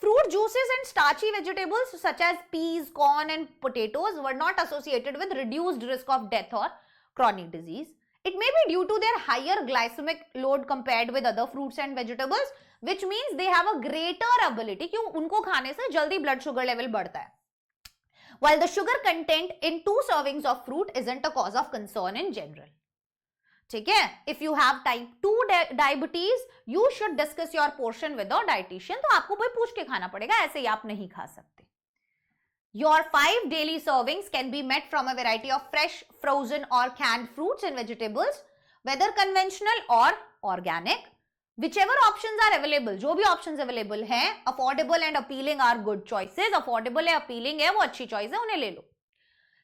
Fruit juices and starchy vegetables such as peas, corn and potatoes were not associated with reduced risk of death or chronic disease. It may be due to their higher glycemic load compared with other fruits and vegetables, which means they have a greater ability कि उनको खाने से जल्दी blood sugar level बढ़ता है. While the sugar content in 2 servings of fruit isn't a cause of concern in general. ठीक है. If you have type 2 diabetes you should discuss your portion with a dietitian. तो आपको कोई पूछ के खाना पड़ेगा, ऐसे ही आप नहीं खा सकते. Your 5 daily servings can be met from a variety of fresh, frozen और canned fruits and vegetables, whether conventional और organic. whichever options are available, जो भी options available हैं, affordable and appealing are good choices. affordable है, appealing है, वो अच्छी choice है, उन्हें ले लो.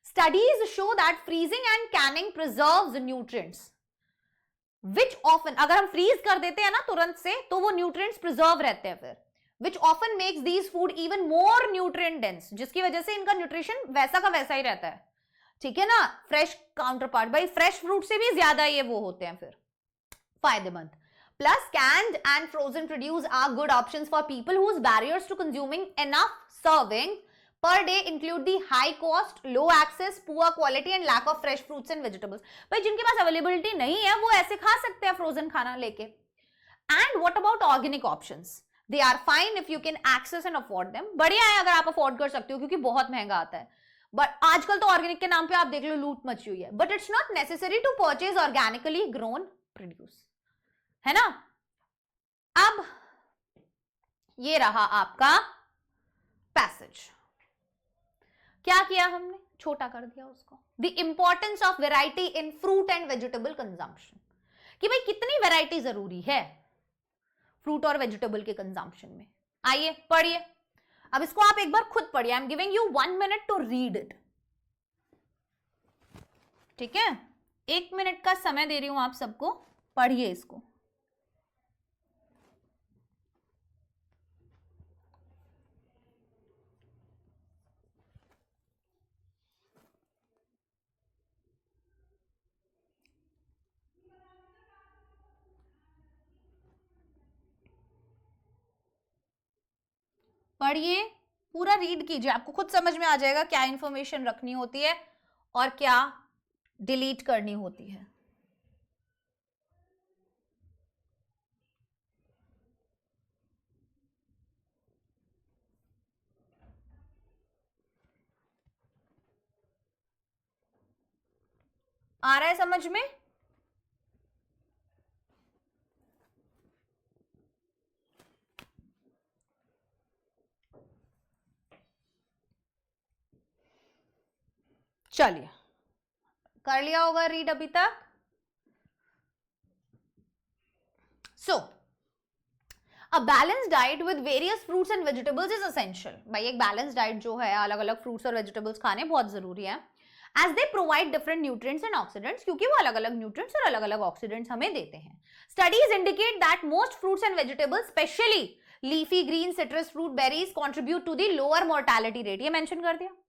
Studies show that freezing and canning preserves nutrients. Which often, अगर हम फ्रीज कर देते हैं ना तुरंत से, तो वो न्यूट्रिएंट्स प्रिजर्व रहते हैं फिर. Which often makes these food even more nutrient dense, जिसकी वजह से इनका न्यूट्रिशन वैसा का वैसा ही रहता है. ठीक है ना. फ्रेश काउंटर पार्ट, भाई फ्रेश फ्रूट से भी ज्यादा ये वो होते हैं फिर फायदेमंद. Plus, canned and frozen produce are good options for people whose barriers to consuming enough serving per day include the high cost, low access, poor quality and lack of fresh fruits and vegetables. भाई जिनके पास availability नहीं है वो ऐसे खा सकते हैं frozen खाना लेके. And what about organic options? They are fine if you can access and afford them. बढ़िया है अगर आप अफोर्ड कर सकते हो क्योंकि बहुत महंगा आता है. बट आजकल तो ऑर्गेनिक के नाम पे आप देख लो लूट मची हुई है. But it's not necessary to purchase organically grown produce, है ना. अब ये रहा आपका पैसेज. क्या किया हमने, छोटा कर दिया उसको. The importance of variety in fruit and vegetable consumption, कि भाई कितनी वेराइटी जरूरी है फ्रूट और वेजिटेबल के कंजम्पशन में. आइए पढ़िए. अब इसको आप एक बार खुद पढ़िए. I am giving you 1 minute to read it. ठीक है, 1 minute का समय दे रही हूं आप सबको, पढ़िए इसको. पढ़िए, पूरा रीड कीजिए, आपको खुद समझ में आ जाएगा क्या इंफॉर्मेशन रखनी होती है और क्या डिलीट करनी होती है। आ रहा है समझ में? चलिए, कर लिया होगा रीड अभी तक। So a balance diet with various fruits and vegetables is essential. भाई एक बैलेंस डाइट जो है, अलग अलग फ्रूट्स और वेजिटेबल्स खाने बहुत जरूरी है, as they provide different nutrients and oxidants, क्योंकि वो अलग अलग न्यूट्रिएंट्स और अलग अलग ऑक्सीडेंट्स हमें देते हैं। Studies indicate that most fruits and vegetables, especially leafy green, citrus fruit, berries, contribute to the lower mortality rate. ये मेंशन कर दिया।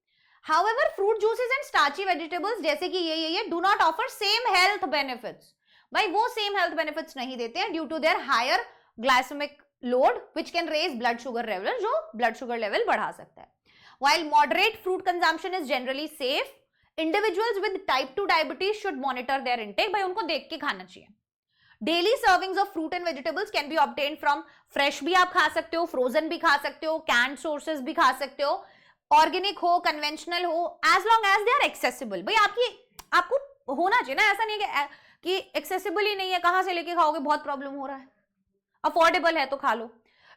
However, fruit juices and starchy vegetables जैसे कि ये do not offer same health benefits। भाई वो same health benefits नहीं देते हैं due to their higher glycemic load which can raise blood sugar level, जो blood sugar level बढ़ा सकता है। While moderate fruit consumption is generally safe, individuals with type 2 diabetes should monitor their intake। भाई उनको देख के खाना चाहिए। Daily servings of fruit and vegetables can be obtained from fresh भी आप खा सकते हो, frozen भी खा सकते हो, canned sources भी खा सकते हो, ऑर्गेनिक हो, कन्वेंशनल हो, as long as they are accessible. भाई आपको होना चाहिए ना, ऐसा नहीं है कि एक्सेसिबल ही नहीं है, कहां से लेके खाओगे, बहुत प्रॉब्लम हो रहा है। अफोर्डेबल है तो खा लो।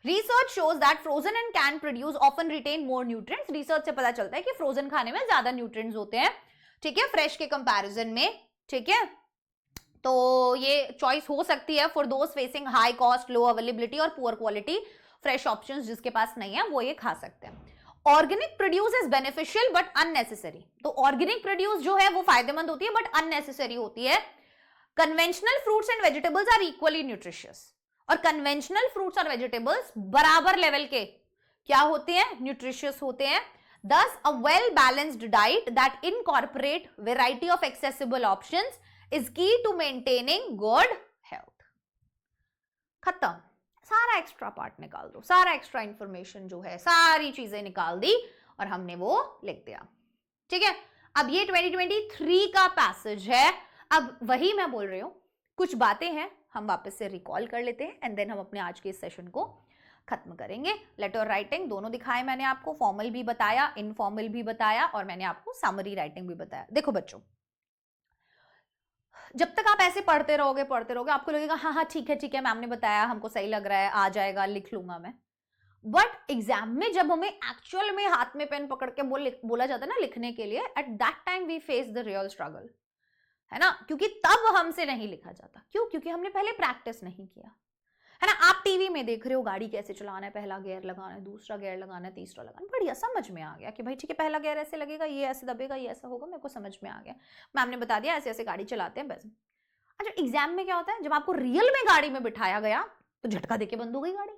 Research shows that frozen and can produce often retain more nutrients. Research से पता चलता है कि फ्रोजन खाने में ज्यादा न्यूट्रिएंट्स होते हैं, ठीक है, फ्रेश के कंपैरिजन में, ठीक है। तो ये चॉइस हो सकती है for those facing high cost, low availability और पुअर क्वालिटी फ्रेश ऑप्शंस, जिसके पास नहीं है वो ये खा सकते हैं। Organic produce is beneficial but unnecessary. तो ऑर्गेनिक प्रोड्यूस जो है वो फायदेमंद होती है बट अननेसेसरी होती है। Conventional fruits and vegetables are equally nutritious. और कन्वेंशनल फ्रूट्स और वेजिटेबल्स बराबर लेवल के क्या होते हैं, न्यूट्रिशियस होते हैं। Thus, a well-balanced diet that incorporate variety of accessible options is key to maintaining good health। खत्म। सारा एक्स्ट्रा पार्ट निकाल दो, सारा एक्स्ट्रा इंफॉर्मेशन जो है, सारी चीजें निकाल दी और हमने वो लिख दिया, ठीक है। अब ये 2023 का पैसेज है। अब वही मैं बोल रही हूं, कुछ बातें हैं हम वापस से रिकॉल कर लेते हैं एंड देन हम अपने आज के इस सेशन को खत्म करेंगे। लेटर राइटिंग दोनों दिखाए मैंने आपको, फॉर्मल भी बताया, इनफॉर्मल भी बताया और मैंने आपको समरी राइटिंग भी बताया। देखो बच्चों, जब तक आप ऐसे पढ़ते रहोगे आपको लगेगा हाँ हाँ ठीक है मैम ने बताया, हमको सही लग रहा है, आ जाएगा, लिख लूंगा मैं। बट एग्जाम में जब हमें एक्चुअल में हाथ में पेन पकड़ के बोला जाता है ना लिखने के लिए, at that time we face the real struggle, है ना, क्योंकि तब हमसे नहीं लिखा जाता। क्यों? क्योंकि हमने पहले प्रैक्टिस नहीं किया, है ना। आप टीवी में देख रहे हो गाड़ी कैसे चलाना है, पहला गियर लगाना है, दूसरा गियर लगाना है, तीसरा लगाना, बढ़िया समझ में आ गया कि भाई ठीक है पहला गियर ऐसे लगेगा, ये ऐसे दबेगा, ये ऐसा होगा, मेरे को समझ में आ गया, मैम ने बता दिया ऐसे ऐसे गाड़ी चलाते हैं, बस। अच्छा, एग्जाम में क्या होता है, जब आपको रियल में गाड़ी में बिठाया गया तो झटका देके बंद हो गई गाड़ी,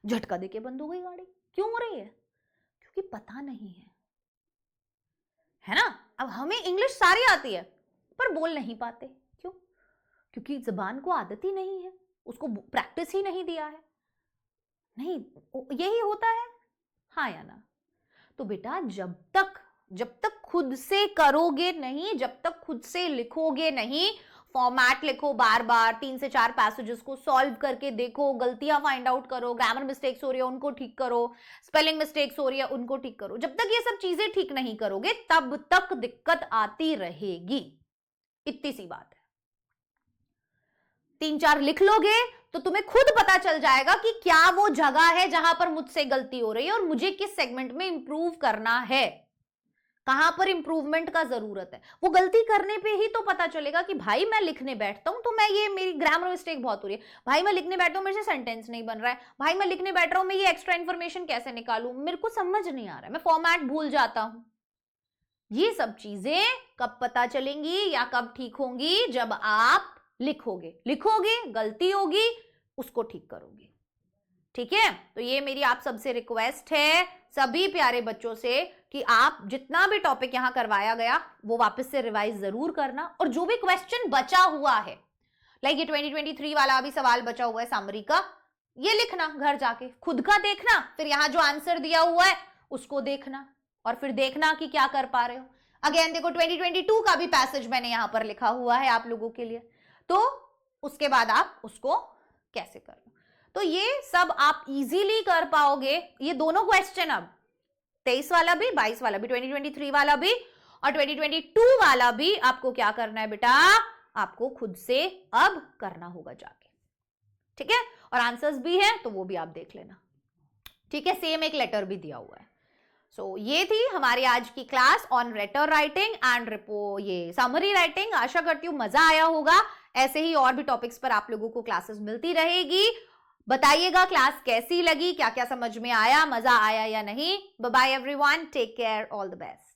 झटका देके बंद हो गई गाड़ी। क्यों हो रही है? क्योंकि पता नहीं है ना। अब हमें इंग्लिश सारी आती है पर बोल नहीं पाते। क्यों? क्योंकि जबान को आदत ही नहीं है, उसको प्रैक्टिस ही नहीं दिया है। नहीं, यही होता है, हाँ या ना। तो बेटा जब तक खुद से करोगे नहीं, जब तक खुद से लिखोगे नहीं, फॉर्मेट लिखो बार बार, 3 से 4 पैसेजेस को सॉल्व करके देखो, गलतियां फाइंड आउट करो, ग्रामर मिस्टेक्स हो रही है उनको ठीक करो, स्पेलिंग मिस्टेक्स हो रही है उनको ठीक करो। जब तक ये सब चीजें ठीक नहीं करोगे तब तक दिक्कत आती रहेगी, इतनी सी बात है। 3-4 लिख लोगे तो तुम्हें खुद पता चल जाएगा कि क्या वो जगह है जहां पर मुझसे गलती हो रही है और मुझे किस सेगमेंट में इंप्रूव करना है, कहां पर इंप्रूवमेंट का जरूरत है। वो गलती करने पे ही तो पता चलेगा कि भाई मैं लिखने बैठता हूं तो मैं ये मेरी ग्रामर मिस्टेक बहुत हो रही है, भाई मैं लिखने बैठता हूं मेरे से सेंटेंस नहीं बन रहा है, भाई मैं लिखने बैठ रहा हूं मैं ये एक्स्ट्रा इंफॉर्मेशन कैसे निकालूं, मेरे को समझ नहीं आ रहा है, मैं फॉर्मेट भूल जाता हूं। ये सब चीजें कब पता चलेंगी या कब ठीक होंगी? जब आप लिखोगे, गलती होगी, उसको ठीक करोगे, ठीक है। तो ये मेरी आप सबसे रिक्वेस्ट है, सभी प्यारे बच्चों से, कि आप जितना भी टॉपिक यहां करवाया गया वो वापस से रिवाइज जरूर करना, और जो भी क्वेश्चन बचा हुआ है, लाइक ये 2023 वाला अभी सवाल बचा हुआ है समरी का, ये लिखना घर जाके, खुद का देखना, फिर यहां जो आंसर दिया हुआ है उसको देखना और फिर देखना कि क्या कर पा रहे हो। अगेन देखो 2022 का भी पैसेज मैंने यहां पर लिखा हुआ है आप लोगों के लिए, तो उसके बाद आप उसको कैसे कर लो। तो ये सब आप इजीली कर पाओगे। ये दोनों क्वेश्चन अब 23 वाला भी, 22 वाला भी, 2023 वाला भी और 2022 वाला भी आपको क्या करना है बेटा, आपको खुद से अब करना होगा जाके, ठीक है। और आंसर्स भी हैं तो वो भी आप देख लेना, ठीक है। सेम एक लेटर भी दिया हुआ है। सो ये थी हमारी आज की class on letter writing and ये समरी राइटिंग। आशा करती हूँ मजा आया होगा। ऐसे ही और भी टॉपिक्स पर आप लोगों को क्लासेस मिलती रहेगी। बताइएगा क्लास कैसी लगी, क्या क्या समझ में आया, मजा आया या नहीं। Bye bye everyone, take care, all the best.